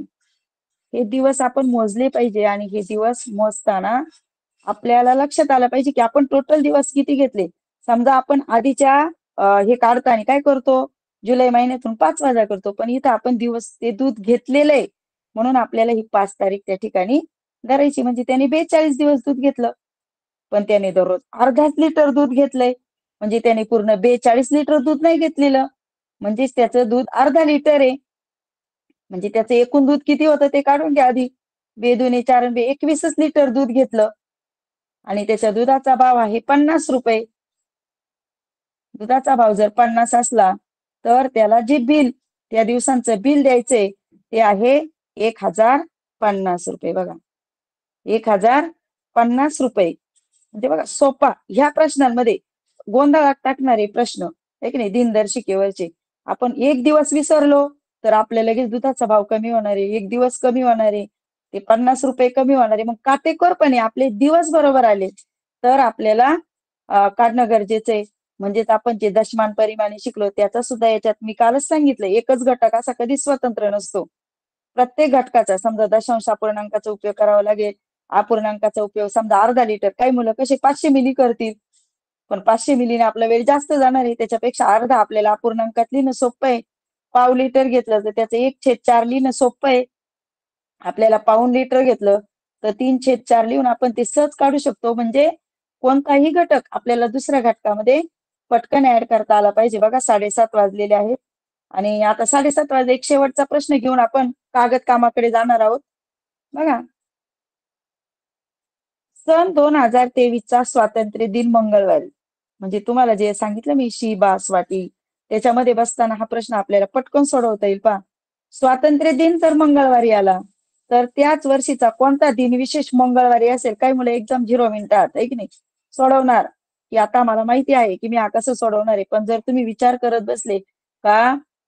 हे दिवस आपण मोजले पाहिजे आणि हे दिवस मोजताना आपल्याला लक्षात आलं पाहिजे की आपण टोटल दिवस किती घेतले. समजा आपण आधीच्या हे काढताना काय करतो, जुलै महिन्यातून 5 वजा करतो, पण इथं आपण दिवस ते दूध घेतलेलं आहे म्हणून आपल्याला ही 5 तारीख त्या ठिकाणी धरायची. म्हणजे त्याने 42 दिवस दूध घेतलं, पण त्याने दररोज अर्धाच लिटर दूध घेतलंय, म्हणजे त्याने पूर्ण 42 लिटर दूध नाही घेतलेलं, म्हणजेच त्याचं दूध अर्धा लिटर आहे. म्हणजे त्याचं एकूण दूध किती होतं ते काढून घ्या आधी. 2 दुणे 4 आणि 21 लिटर दूध घेतलं आणि त्याच्या दुधाचा भाव आहे ₹50. दुधाचा भाव जर 50 असला तर त्याला जे बिल, त्या दिवसांचं बिल द्यायचंय ते आहे ₹1050. बघा, ₹1050. म्हणजे बघा, सोपा. ह्या प्रश्नांमध्ये गोंधळात टाकणारे प्रश्न आहे की नाही, दिनदर्शिकेवरचे. आपण 1 दिवस विसरलो तर आपल्या लगेच दुधाचा भाव कमी होणार आहे, 1 दिवस कमी होणार आहे, ते ₹50 कमी होणार आहे. मग काटेकोरपणे आपले दिवस बरोबर आले तर आपल्याला काढणं गरजेचं आहे. म्हणजेच आपण जे दशमान परिमाणे शिकलो त्याचा सुद्धा याच्यात मी कालच सांगितलं, एकच घटक असा कधीच स्वतंत्र नसतो. प्रत्येक घटकाचा, समजा दशांश अपूर्णांकाचा उपयोग करावा लागेल, अपूर्णांकाचा उपयोग समजा अर्धा लिटर, काही मुलं कसे 500 मिली करतील, पण 500 मिलीने आपला वेळ जास्त जाणार आहे, त्याच्यापेक्षा अर्धा आपल्याला अपूर्णांकात लिहिणं सोपं आहे. पाव लिटर घेतलं तर त्याचं 1/4 लिहिणं सोपं आहे. आपल्याला पाऊण लिटर घेतलं तर 3/4 लिहून आपण ते सहज काढू शकतो. म्हणजे कोणताही घटक आपल्याला दुसऱ्या घटकामध्ये पटकन ऍड करता आला पाहिजे. बघा 7:30 वाजलेले आहेत आणि आता 7:30 वाजले. एक शेवटचा प्रश्न घेऊन आपण कागद कामाकडे जाणार आहोत. बघा, सन 2023चा स्वातंत्र्य दिन मंगळवारी, म्हणजे तुम्हाला जे सांगितलं मी शी बास वाटी, त्याच्यामध्ये बसताना हा प्रश्न आपल्याला पटकन सोडवता येईल. पहा, स्वातंत्र्य दिन जर मंगळवारी आला तर त्याच वर्षीचा कोणता दिन विशेष मंगळवारी असेल? काही मुलं एकदम 0 मिनिटात आहे की नाही सोडवणार, की आता मला माहिती आहे की मी हा कसं सोडवणार आहे. पण जर तुम्ही विचार करत बसले का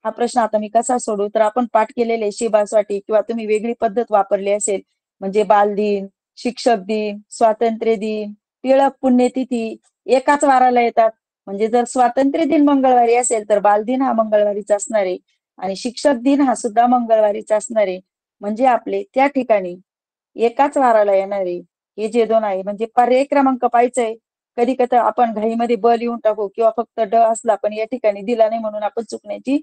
हा प्रश्न आता मी कसा सोडवू, तर आपण पाठ केलेले शी बास वाटी किंवा तुम्ही वेगळी पद्धत वापरली असेल, म्हणजे बालदिन, शिक्षक दिन, स्वातंत्र्य दिन, टिळक पुण्यतिथी एकाच वाराला येतात. म्हणजे जर स्वातंत्र्य दिन मंगळवारी असेल तर बालदिन हा मंगळवारीच असणार आहे आणि शिक्षक दिन हा सुद्धा मंगळवारीच असणार आहे. म्हणजे आपले त्या ठिकाणी एकाच वाराला येणारे हे जे दोन आहे, म्हणजे पर्याय क्रमांक पाहायचंय. कधी कधी आपण घाईमध्ये ब लिहून टाकू किंवा फक्त ड असला पण या ठिकाणी दिला नाही म्हणून आपण चुकण्याची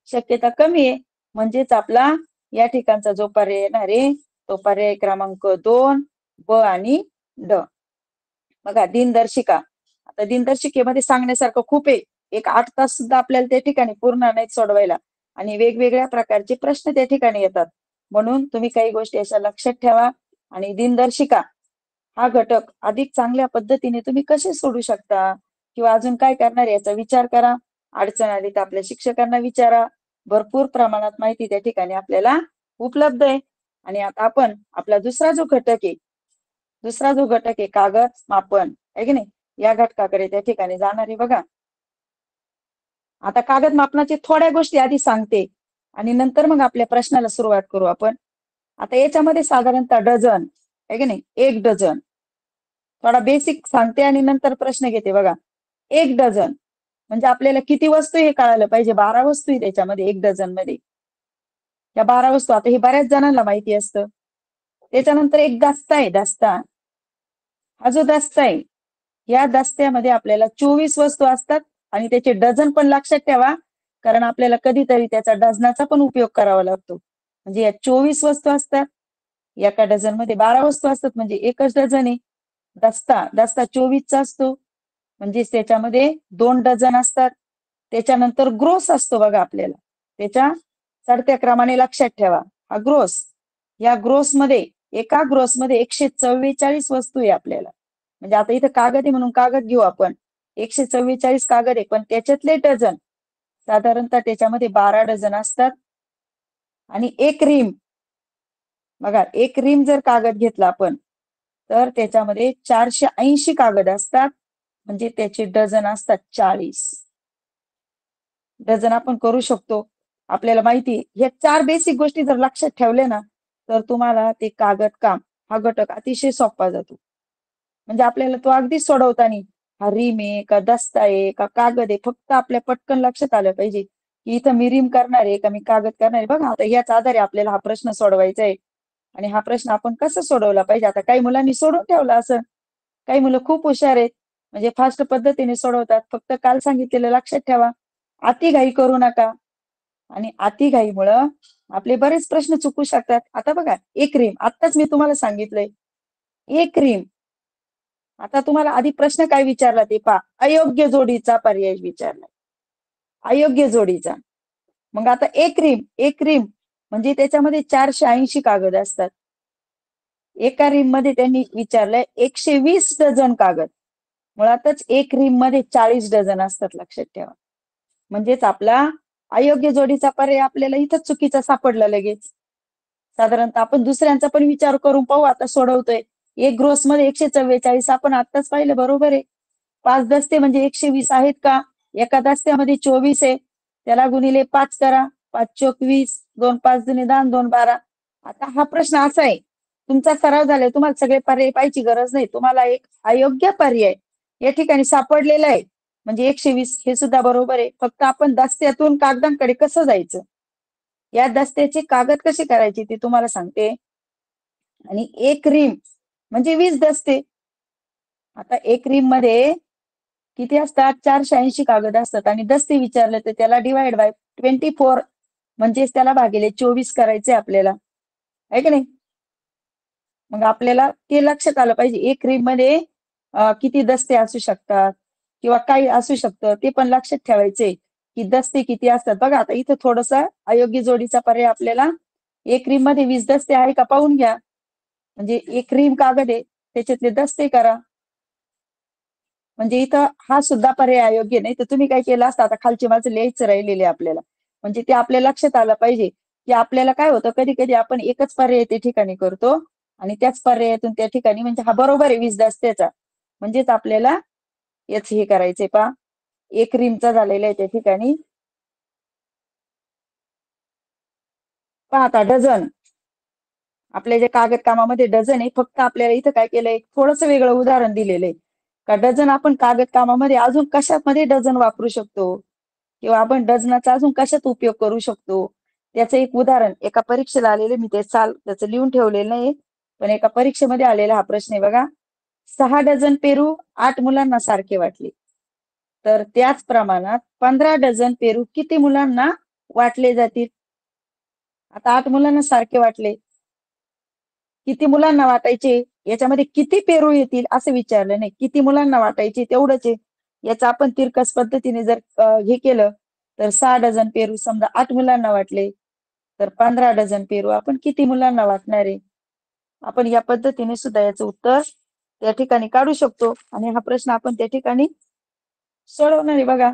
शक्यता कमी आहे. म्हणजेच आपला या ठिकाणचा जो पर्याय येणार आहे तो पर्याय क्रमांक 2 ब आणि ड. बघा, दिनदर्शिका. आता दिनदर्शिकेमध्ये सांगण्यासारखं खूप आहे. एक 8 तास सुद्धा आपल्याला त्या ठिकाणी पूर्ण नाही सोडवायला आणि वेगवेगळ्या प्रकारचे प्रश्न त्या ठिकाणी येतात. म्हणून तुम्ही काही गोष्टी अशा लक्षात ठेवा. आणि दिनदर्शिका हा घटक अधिक चांगल्या पद्धतीने तुम्ही कसे सोडू शकता किंवा अजून काय करणार याचा विचार करा. अडचण आली तर आपल्या शिक्षकांना विचारा. भरपूर प्रमाणात माहिती त्या ठिकाणी आपल्याला उपलब्ध आहे. आणि आता आपण आपला दुसरा जो घटक आहे कागद मापन आहे की नाही, या घटकाकडे त्या ठिकाणी जाणार आहे. बघा, आता कागद मापनाचे थोड्या गोष्टी आधी सांगते आणि नंतर मग आपल्या प्रश्नाला सुरुवात करू आपण. आता याच्यामध्ये साधारणतः डझन आहे की नाही, 1 डझन थोडा बेसिक सांगते आणि नंतर प्रश्न घेते. बघा, 1 डझन म्हणजे आपल्याला किती वस्तू हे कळायला पाहिजे. 12 वस्तू आहे त्याच्यामध्ये 1 डझन मध्ये. या 12 वस्तू आता हे बऱ्याच जणांना माहिती असतं. त्याच्यानंतर एक दस्ता आहे. दस्ता, हा जो दस्ता आहे या दस्त्यामध्ये आपल्याला 24 वस्तू असतात आणि त्याचे डझन पण लक्षात ठेवा, कारण आपल्याला कधीतरी त्याचा डझनाचा पण उपयोग करावा लागतो. म्हणजे या 24 वस्तू असतात, एका डझन मध्ये 12 वस्तू असतात म्हणजे एकच डझन आहे. दस्ता 24चा असतो म्हणजे त्याच्यामध्ये 2 डझन असतात. त्याच्यानंतर ग्रोस असतो. बघा, आपल्याला त्याच्या चढत्या क्रमाने लक्षात ठेवा. हा ग्रोस, या ग्रोसमध्ये एका ग्रोसमध्ये 144 वस्तू आहे आपल्याला. म्हणजे आता इथं कागद आहे म्हणून कागद घेऊ आपण. 144 कागद आहे पण त्याच्यातले डझन साधारणतः त्याच्यामध्ये 12 डझन असतात. आणि एक रीम, बघा, एक रीम जर कागद घेतला आपण तर त्याच्यामध्ये 480 कागद असतात म्हणजे त्याचे डझन असतात 40. डझन आपण करू शकतो. आपल्याला माहिती या 4 बेसिक गोष्टी जर लक्षात ठेवल्या ना तर तुम्हाला ते कागद काम हा घटक अतिशय सोपा जातो. म्हणजे आपल्याला तो अगदी सोडवताना हा रीम आहे का दस्ता आहे का कागद आहे, फक्त आपल्या पटकन लक्षात आलं पाहिजे की इथं मी रीम करणार आहे का मी कागद करणार आहे. बघा, आता याच आधारे आपल्याला हा प्रश्न सोडवायचा आहे आणि हा प्रश्न आपण कसा सोडवला पाहिजे. आता काही मुलांनी सोडून ठेवला असं, काही मुलं खूप हुशार आहेत म्हणजे फास्ट पद्धतीने सोडवतात. फक्त काल सांगितलेलं लक्षात ठेवा, अति घाई करू नका आणि अति घाईमुळं आपले बरेच प्रश्न चुकू शकतात. आता बघा, एक रीम आत्ताच मी तुम्हाला सांगितलंय, एक रीम. आता तुम्हाला आधी प्रश्न काय विचारला ते पहा, अयोग्य जोडीचा पर्याय विचारला, अयोग्य जोडीचा. मग आता एक रीम म्हणजे त्याच्यामध्ये 480 कागद असतात. एका रीम मध्ये त्यांनी विचारलंय 120 डझन कागद. मुळातच एक रीम मध्ये 40 डझन असतात, लक्षात ठेवा. म्हणजेच आपला अयोग्य जोडीचा पर्याय आपल्याला इथंच चुकीचा सापडला लगेच. साधारणतः आपण दुसऱ्यांचा पण विचार करून पाहू. आता सोडवतोय एक ग्रोस मध्ये 144 आपण आत्ताच पाहिलं, बरोबर आहे. 5 दस्ते म्हणजे 120 आहेत का? एका दस्त्यामध्ये 24 आहे, त्याला गुणिले 5 करा. 5 चोक 20, 2 5 दुणे 10, 2 12. आता हा प्रश्न असा आहे, तुमचा सराव झालाय, तुम्हाला सगळे पर्याय पाहायची गरज नाही. तुम्हाला एक अयोग्य पर्याय या ठिकाणी सापडलेला आहे म्हणजे 120 हे सुद्धा बरोबर आहे. फक्त आपण दस्त्यातून कागदांकडे कसं जायचं, या दस्त्याचे कागद कसे करायचे ते तुम्हाला सांगते. आणि एक रीम म्हणजे 20 दस्ते. आता एक रीम मध्ये किती असतात? 480 कागद असतात आणि दस्ते विचारले तर त्याला डिवाइड बाय 24 म्हणजेच त्याला भागिले 24 करायचे आपल्याला, आहे की नाही. मग आपल्याला ते लक्षात आलं पाहिजे. एक रीम मध्ये किती दस्ते असू शकतात किंवा काही असू शकतं ते पण लक्षात ठेवायचे की दस्ते किती असतात. बघा आता इथं थोडंसं अयोग्य जोडीचा पर्याय आपल्याला, एक रिम मध्ये 20 दस्ते आहे का पाहून घ्या. म्हणजे एक रिम कागद आहे त्याच्यातले दस्ते करा. म्हणजे इथं हा सुद्धा पर्याय अयोग्य नाही. तर तुम्ही काय केलं असतं, आता खालची माझं लिहायचं राहिलेले आपल्याला, म्हणजे ते आपल्या लक्षात आलं पाहिजे की आपल्याला काय होतं कधी कधी आपण एकच पर्याय त्या ठिकाणी करतो आणि त्याच पर्यायातून त्या ठिकाणी म्हणजे हा बरोबर आहे 20 दस्त्याचा, म्हणजेच आपल्याला याच हे करायचंय पा एक रिमचा झालेला आहे त्या ठिकाणी. पहा आता डझन, आपल्या जे कागद कामामध्ये डझन आहे, फक्त आपल्याला इथं काय केलंय थोडंसं वेगळं उदाहरण दिलेलं आहे का डझन आपण कागद कामामध्ये अजून कशामध्ये डझन वापरू शकतो किंवा आपण डझनाचा अजून कशात उपयोग करू शकतो. त्याचं एक उदाहरण एका परीक्षेला आलेले, मी ते साल त्याचं लिहून ठेवलेलं नाही, पण एका परीक्षेमध्ये आलेला हा प्रश्न आहे बघा. 6 डझन पेरू 8 मुलांना सारखे वाटले, तर त्याच प्रमाणात 15 डझन पेरू किती मुलांना वाटले जातील. आता 8 मुलांना सारखे वाटले, किती मुलांना वाटायचे, याच्यामध्ये किती पेरू येतील असं विचारलं नाही, किती मुलांना वाटायचे तेवढंच आहे. याचं आपण तिरकस पद्धतीने जर हे केलं तर 6 डझन पेरू समजा 8 मुलांना वाटले, तर 15 डझन पेरू आपण किती मुलांना वाटणार आहे. आपण या पद्धतीने सुद्धा याचं उत्तर त्या ठिकाणी काढू शकतो आणि हा प्रश्न आपण त्या ठिकाणी सोडवणार आहे. बघा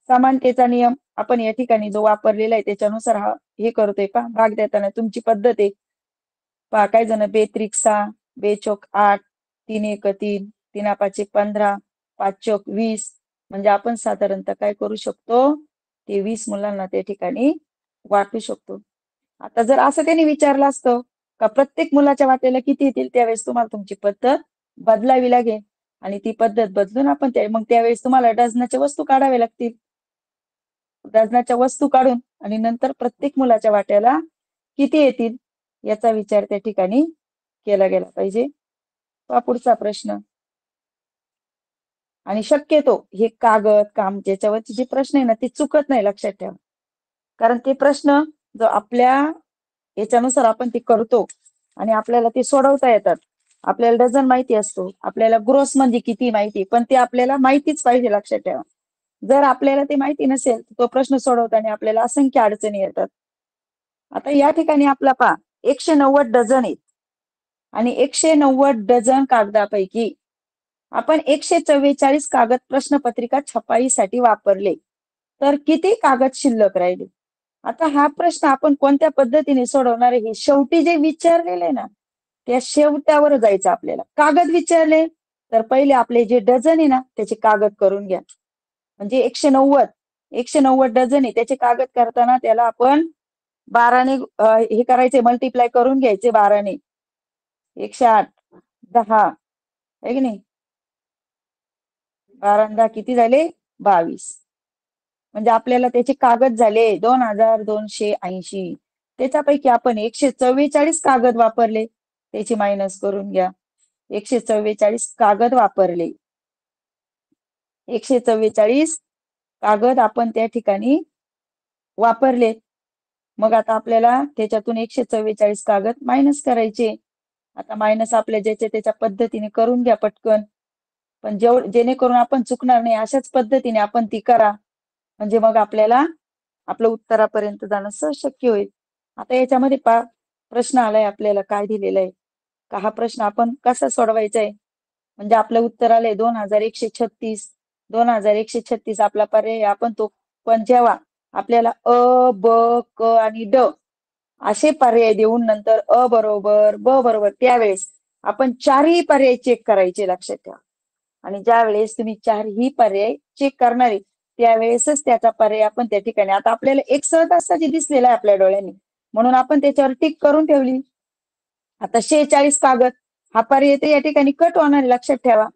समानतेचा नियम आपण या ठिकाणी जो वापरलेला आहे त्याच्यानुसार हा हे करतोय. पहा भाग देताना तुमची पद्धत आहे. पहा काही जण बेत्रिक 6, बेचोक 8, 3 एक 3, 3 पाचे 15, 5 चोक 20, म्हणजे आपण साधारणतः काय करू शकतो ते 20 मुलांना त्या ठिकाणी वाटू शकतो. आता जर असं त्यांनी विचारलं असतं का प्रत्येक मुलाच्या वाट्याला किती येतील, त्यावेळेस तुम्हाला तुमची पद्धत बदलावी लागेल आणि ती पद्धत बदलून आपण मग त्यावेळेस तुम्हाला डझनाच्या वस्तू काढाव्या लागतील. डझनाच्या वस्तू काढून आणि नंतर प्रत्येक मुलाच्या वाट्याला किती येतील याचा विचार त्या ठिकाणी केला गेला पाहिजे. पुढचा प्रश्न, आणि शक्यतो हे कागद काम ज्याच्यावरचे जे प्रश्न आहे ना ते चुकत नाही, लक्षात ठेवा. कारण ते प्रश्न जो आपल्या याच्यानुसार आपण ते करतो आणि आपल्याला ते सोडवता येतात. आपल्याला डझन माहिती असतो, आपल्याला ग्रोस म्हणजे किती माहिती, पण ते आपल्याला माहितीच पाहिजे, लक्षात ठेवा. जर आपल्याला ते माहिती नसेल तो प्रश्न सोडवताना आपल्याला असंख्य अडचणी येतात. आता या ठिकाणी आपला 190 डझन आहेत आणि 190 डझन कागदापैकी आपण 144 कागद प्रश्नपत्रिका छपाईसाठी वापरले, तर किती कागद शिल्लक राहिले. आता हा प्रश्न आपण कोणत्या पद्धतीने सोडवणार आहे, हे शेवटी जे विचारलेले ना त्या शेवट्यावर जायचं आपल्याला. कागद विचारले तर पहिले आपले जे डझन आहे ना त्याचे कागद करून घ्या. म्हणजे 190 डझन आहे त्याचे कागद करताना त्याला आपण 12ने हे करायचे, मल्टिप्लाय करून घ्यायचे 12ने. 108, 10 आहे की नाही, 12 किती झाले 22, म्हणजे आपल्याला त्याचे कागद झाले 2280. त्याच्यापैकी आपण 144 कागद वापरले, त्याची मायनस करून घ्या. 144 कागद वापरले, 144 कागद आपण त्या ठिकाणी वापरले. मग आता आपल्याला त्याच्यातून 144 कागद मायनस करायचे. आता मायनस आपल्या ज्याच्या त्याच्या पद्धतीने करून घ्या पटकन, पण जेणेकरून आपण चुकणार नाही अशाच पद्धतीने आपण ती करा, म्हणजे मग आपल्याला आपलं उत्तरापर्यंत जाणं सहज शक्य होईल. आता याच्यामध्ये प्रश्न आलाय आपल्याला, काय दिलेला आहे का हा प्रश्न आपण कसा सोडवायचा आहे. म्हणजे आपलं उत्तर आलंय 2136. 2136 आपला पर्याय, आपण तो पण जेव्हा आपल्याला अ, ब, क आणि ड असे पर्याय देऊन नंतर अ बरोबर ब बरोबर त्यावेळेस आपण चारही पर्याय चेक करायचे, लक्षात ठेवा. आणि ज्या वेळेस तुम्ही चारही पर्याय चेक करणार आहे त्यावेळेसच त्याचा पर्याय आपण त्या ठिकाणी, आता आपल्याला एक सहज दिसलेला आहे आपल्या डोळ्यांनी म्हणून आपण त्याच्यावर टिक करून ठेवली. आता 46 कागद हा पर्याय तर या ठिकाणी कट होणार, लक्षात ठेवा.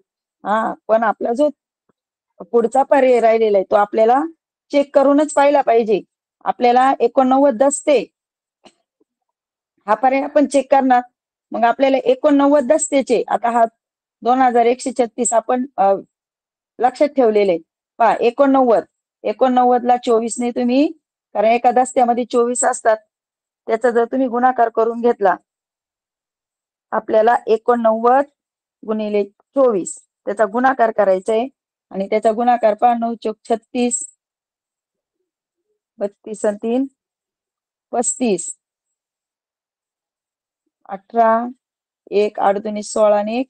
पण आपला जो पुढचा पर्याय राहिलेला आहे तो आपल्याला चेक करूनच पाहिला पाहिजे. आपल्याला 89 दस्ते हा पर्याय आपण चेक करणार, मग आपल्याला 89 दस्तेचे, आता हा 2136 आपण लक्षात ठेवलेले. 89 ला 24 ने तुम्ही, कारण एका दस्त्यामध्ये 24 असतात, त्याचा जर तुम्ही गुणाकार करून घेतला आपल्याला 89 गुणिले 24 त्याचा गुणाकार करायचा आहे आणि त्याचा गुणाकार पहा 9 चोक 36, 32 आणि 3 35, 18, 1 8 2 16 आणि 1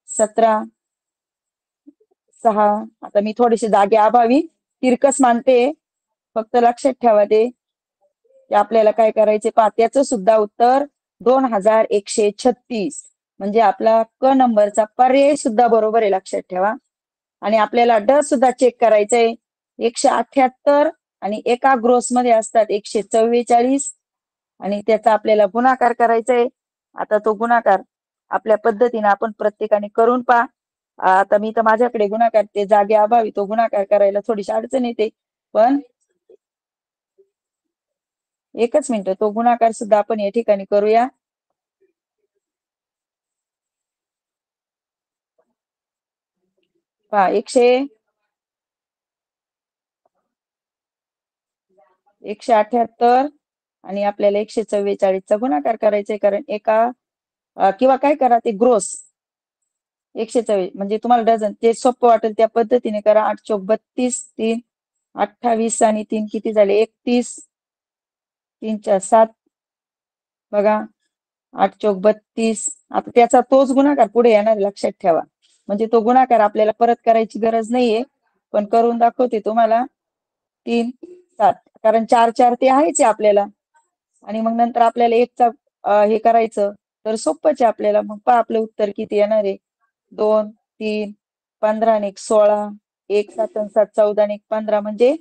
17, 6. आता मी थोडेसे जागे अभावी तिरकस मानते, फक्त लक्षात ठेवा ते आपल्याला काय करायचे पहा. त्याचं सुद्धा उत्तर 2136 म्हणजे आपला क नंबरचा पर्याय सुद्धा बरोबर आहे, लक्षात ठेवा. आणि आपल्याला ड सुद्धा चेक करायचंय. 178 आणि एका ग्रोस मध्ये असतात 144 आणि त्याचा आपल्याला गुणाकार करायचा आहे. आता तो गुणाकार आपल्या पद्धतीने आपण प्रत्येकाने करून पहा. आता मी तर माझ्याकडे गुणाकार ते जागे अभावी तो गुणाकार करायला थोडीशी अडचण येते, पण एकच मिनिट तो गुणाकार सुद्धा आपण या ठिकाणी करूया. पहा 178 आणि आपल्याला 144 चा गुणाकार करायचा आहे, कारण एका किंवा काय करा ते ग्रोस 144 म्हणजे तुम्हाला डझन जे सोपं वाटेल त्या पद्धतीने करा. 8 चोक 32, 3 28 आणि 3 किती झाले 31, 3 4 7 बघा 8 चोक 32. आता त्याचा तोच गुणाकार पुढे येणार लक्षात ठेवा. म्हणजे तो गुणाकार आपल्याला परत करायची गरज नाहीये, पण करून दाखवते तुम्हाला. 3 7 कारण 4 4 ते आहेच आहे आपल्याला आणि मग नंतर आपल्याला एकचा हे करायचं तर सोपंच आहे आपल्याला. मग पहा आपलं उत्तर किती येणार आहे. 2 3 15 आणि 1 16, 1 7 आणि 7 14 आणि 1 15 म्हणजे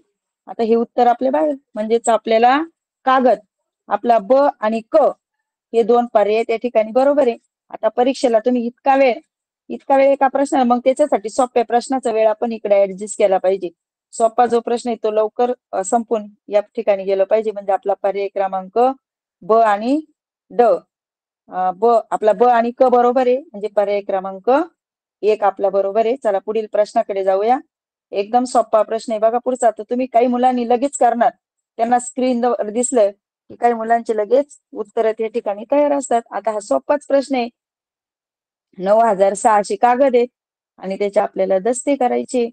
आता हे उत्तर आपल्या बाहेर म्हणजेच आपल्याला कागद आपला ब आणि क हे दोन पर्याय त्या ठिकाणी बरोबर आहे. आता परीक्षेला तुम्ही इतका वेळ एका प्रश्न मग त्याच्यासाठी सोप्या प्रश्नाचा वेळ आपण इकडे ऍडजस्ट केला पाहिजे. सोपा जो प्रश्न आहे तो लवकर संपून या ठिकाणी गेलं पाहिजे. म्हणजे आपला पर्याय क्रमांक ब आणि ड आपला ब आणि क बरोबर आहे, म्हणजे पर्याय क्रमांक 1 आपला बरोबर आहे. चला पुढील प्रश्नाकडे जाऊया. एकदम सोपा प्रश्न आहे बघा पुढचा. तर तुम्ही काही मुलांनी लगेच करणार, त्यांना स्क्रीनवर दिसलं की काही मुलांचे लगेच उत्तर त्या ठिकाणी तयार असतात. आता हा सोपाच प्रश्न आहे. 9600 कागद आहेत आणि त्याचे आपल्याला दस्ते करायचे.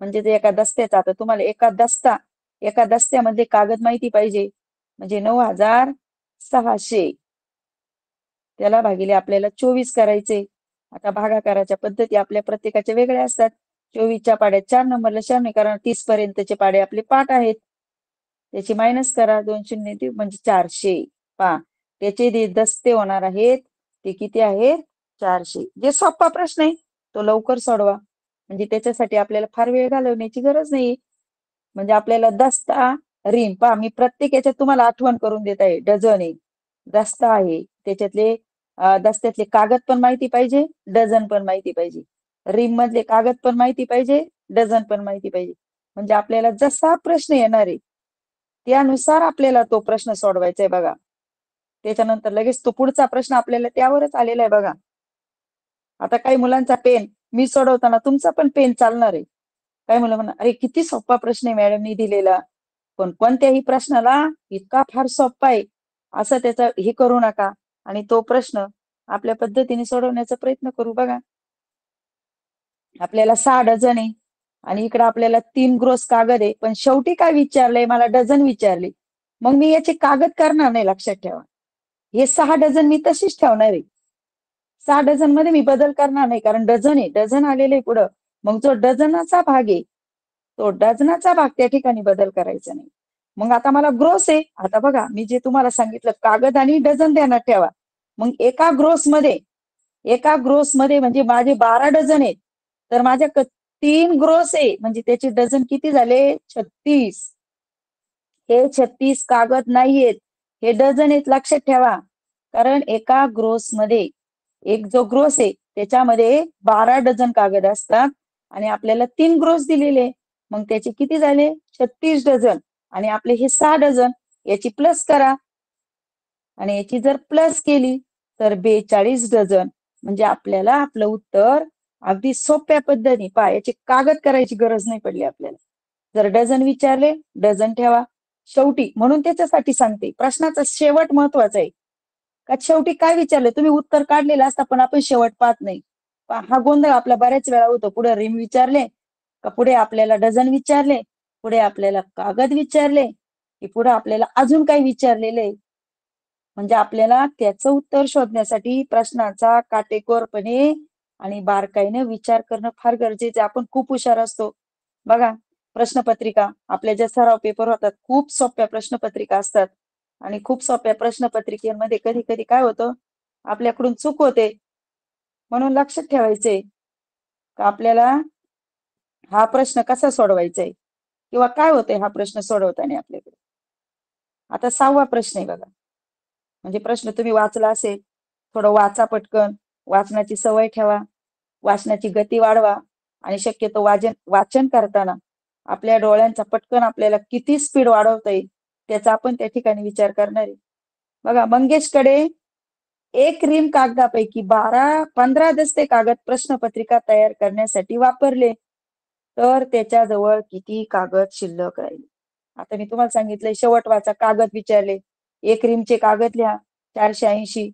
म्हणजे ते एका दस्त्याचा आता तुम्हाला एका दस्त्यामध्ये कागद माहिती पाहिजे. म्हणजे 9600 त्याला भागिले आपल्याला 24 करायचे. आता भागाकाराच्या पद्धती आपल्या प्रत्येकाच्या वेगळ्या असतात. 24च्या पाड्यात 4 नंबरला 4 नाही, कारण 30 पर्यंतचे पाडे आपले 5 आहेत. त्याची मायनस करा 2 शून्य म्हणजे 400. पहा त्याचे जे दस्ते होणार आहेत ते किती आहेत 400. जे सोपा प्रश्न आहे तो लवकर सोडवा, म्हणजे त्याच्यासाठी आपल्याला फार वेळ घालवण्याची गरज नाही. म्हणजे आपल्याला दस्ता रिम पहा मी प्रत्येक याच्यात तुम्हाला आठवण करून देत आहे. डझन आहे, दस्ता आहे, त्याच्यातले दस्त्यातले कागद पण माहिती पाहिजे, डझन पण माहिती पाहिजे, रिम मधले कागद पण माहिती पाहिजे, डझन पण माहिती पाहिजे. म्हणजे आपल्याला जसा प्रश्न येणार आहे त्यानुसार आपल्याला तो प्रश्न सोडवायचा आहे बघा. त्याच्यानंतर लगेच तो पुढचा प्रश्न आपल्याला त्यावरच आलेला आहे बघा. आता काही मुलांचा पेन मी सोडवताना तुमचा पण पेन चालणार आहे. काही मुलं म्हणणार अरे किती सोपा प्रश्न आहे मॅडमनी दिलेला, पण कोणत्याही प्रश्नाला इतका फार सोपा आहे असं त्याचा हे करू नका आणि तो प्रश्न आपल्या पद्धतीने सोडवण्याचा प्रयत्न करू. बघा आपल्याला 6 डझन आहे आणि इकडे आपल्याला 3 ग्रोस कागद आहे, पण शेवटी काय विचारलंय मला डझन विचारले. मग मी याचे कागद करणार नाही, लक्षात ठेवा. हे 6 डझन मी तशीच ठेवणार आहे. 6 डझन मध्ये मी बदल करणार नाही, कारण डझन आहे, डझन आलेले पुढं. मग जो डझनाचा भाग आहे तो डझनाचा भाग त्या ठिकाणी बदल करायचा नाही. मग आता मला ग्रोस आहे. आता बघा मी जे तुम्हाला सांगितलं कागद आणि डझन ध्यानात ठेवा. मग एका ग्रोस मध्ये म्हणजे माझे 12 डझन आहेत, तर माझ्या 3 ग्रोस आहे म्हणजे त्याचे डझन किती झाले 36. हे 36 कागद नाहीयेत, हे डझन आहेत, लक्षात ठेवा. कारण एका ग्रोस मध्ये एक जो ग्रोस आहे त्याच्यामध्ये 12 डझन कागद असतात आणि आपल्याला 3 ग्रोस दिलेले, मग त्याचे किती झाले 36 डझन आणि आपले हे 6 डझन. याची प्लस करा आणि याची जर प्लस केली तर 42 डझन. म्हणजे आपल्याला आपलं उत्तर अगदी सोप्या पद्धतीने पहा याची कागद करायची गरज नाही पडली आपल्याला. जर डझन विचारले डझन ठेवा शेवटी. म्हणून त्याच्यासाठी सांगते प्रश्नाचा शेवट महत्वाचा आहे. का शेवटी काय विचारले तुम्ही उत्तर काढलेलं असता पण आपण शेवट पाहत नाही. हा गोंधळ आपला बऱ्याच वेळा होतो. पुढे रिम विचारले का पुढे आपल्याला डझन विचारले, पुढे आपल्याला कागद विचारले, की पुढे आपल्याला अजून काही विचारलेलं आहे. म्हणजे आपल्याला त्याचं उत्तर शोधण्यासाठी प्रश्नाचा काटेकोरपणे आणि बारकाईने विचार करणं फार गरजेचं आहे. आपण खूप हुशार असतो. बघा, प्रश्नपत्रिका आपल्या ज्या सराव पेपर होतात, खूप सोप्या प्रश्नपत्रिका असतात आणि खूप सोप्या प्रश्नपत्रिकेमध्ये कधी कधी काय होतं, आपल्याकडून चूक होते. म्हणून लक्षात ठेवायचंय का आपल्याला हा प्रश्न कसा सोडवायचा आहे किंवा काय होतंय हा प्रश्न सोडवताना आपल्याकडे. आता 6वा प्रश्न आहे बघा. म्हणजे प्रश्न तुम्ही वाचला असेल, थोडं वाचा पटकन, वाचनाची सवय ठेवा, वाचनाची गती वाढवा आणि शक्यतो वाचन करताना आपल्या डोळ्यांचा पटकन आपल्याला किती स्पीड वाढवता येईल त्याचा आपण त्या ठिकाणी विचार करणार आहे. बघा, मंगेशकडे एक रीम कागदापैकी 15 दस्ते कागद प्रश्नपत्रिका तयार करण्यासाठी वापरले, तर त्याच्याजवळ किती कागद शिल्लक राहील. आता मी तुम्हाला सांगितलंय शेवट वाचा, कागद विचारले, एक रीमचे कागद लिहा 480.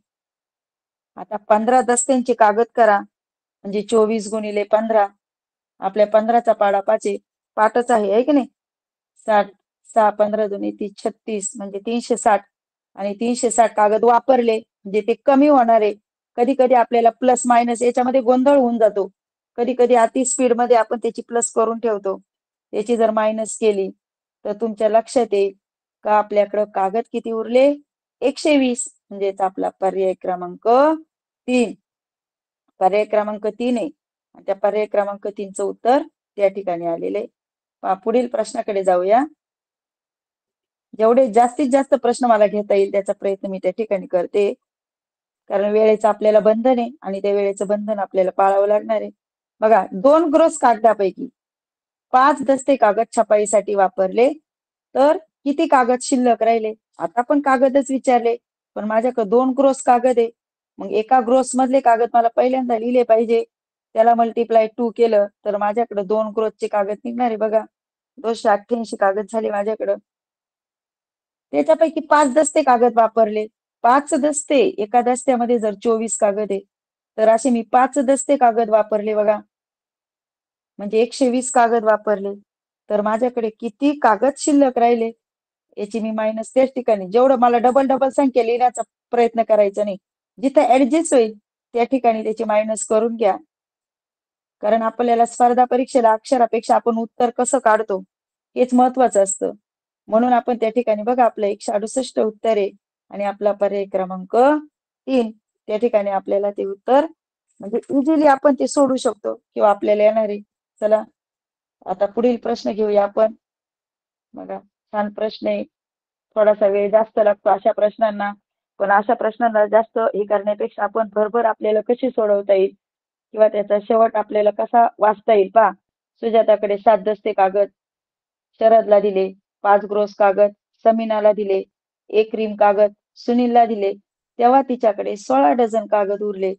आता 15 दस्त्यांचे कागद करा, म्हणजे 24 गुणिले 15, आपल्या 15चा पाडा पाठच आहे की नाही. 60, 6 15 दोन्ही 36, म्हणजे 360. आणि 360 कागद वापरले म्हणजे ते कमी होणार आहे. कधी कधी आपल्याला प्लस मायनस याच्यामध्ये गोंधळ होऊन जातो. कधी कधी अति स्पीड मध्ये आपण त्याची प्लस करून ठेवतो. त्याची जर मायनस केली तर तुमच्या लक्षात येईल का आपल्याकडं कागद किती उरले, 120. म्हणजेच आपला पर्याय क्रमांक 3. पर्याय क्रमांक 3 आहे. त्या पर्याय क्रमांक 3चं उत्तर त्या ठिकाणी आलेलं आहे. पुढील प्रश्नाकडे जाऊया. जेवढे जास्तीत जास्त प्रश्न मला घेता येईल त्याचा प्रयत्न मी त्या ठिकाणी करते, कारण वेळेचं आपल्याला बंधन आहे आणि त्या वेळेचं बंधन आपल्याला पाळावं लागणार आहे. बघा, 2 ग्रोस कागदापैकी 5 दस्ते कागद छपाईसाठी वापरले, तर किती कागद शिल्लक राहिले. आता पण कागदच विचारले, पण माझ्याकडे 2 ग्रोस कागद आहे. मग एका ग्रोस मधले कागद मला पहिल्यांदा लिहिले पाहिजे. त्याला मल्टिप्लाय 2 केलं तर माझ्याकडे 2 ग्रोसचे कागद निघणार आहे. बघा, 288 कागद झाले माझ्याकडं. त्याच्यापैकी 5 दस्ते कागद वापरले. 5 दस्ते, एका दस्त्यामध्ये जर 24 कागद आहे, तर असे मी 5 दस्ते कागद वापरले बघा, म्हणजे 120 कागद वापरले. तर माझ्याकडे किती कागद शिल्लक राहिले याची मी मायनस त्याच ठिकाणी, जेवढं मला डबल डबल संख्या लिहिण्याचा प्रयत्न करायचा नाही, जिथे ऍडजस्ट होईल त्या ठिकाणी त्याची मायनस करून घ्या. कारण आपल्याला स्पर्धा परीक्षेला अक्षरापेक्षा आपण उत्तर कसं काढतो हेच महत्वाचं असतं. म्हणून आपण त्या ठिकाणी बघा, आपलं 168 उत्तर आहे आणि आपला पर्याय क्रमांक 3, त्या ठिकाणी आपल्याला ते उत्तर म्हणजे इझिली आपण ते सोडू शकतो किंवा आपल्याला येणार आहे. चला, आता पुढील प्रश्न घेऊया आपण. बघा, छान प्रश्न आहे. थोडासा वेळ जास्त लागतो अशा प्रश्नांना, पण अशा प्रश्नांना जास्त हे करण्यापेक्षा आपण भरभर आपल्याला कशी सोडवता येईल किंवा त्याचा शेवट आपल्याला कसा वाचता येईल. पहा, सुजाताकडे 7 दस्ते कागद शरदला दिले, 5 ग्रोस कागद समीनाला दिले, 1 रीम कागद सुनीलला दिले, तेव्हा तिच्याकडे 16 डझन कागद उरले,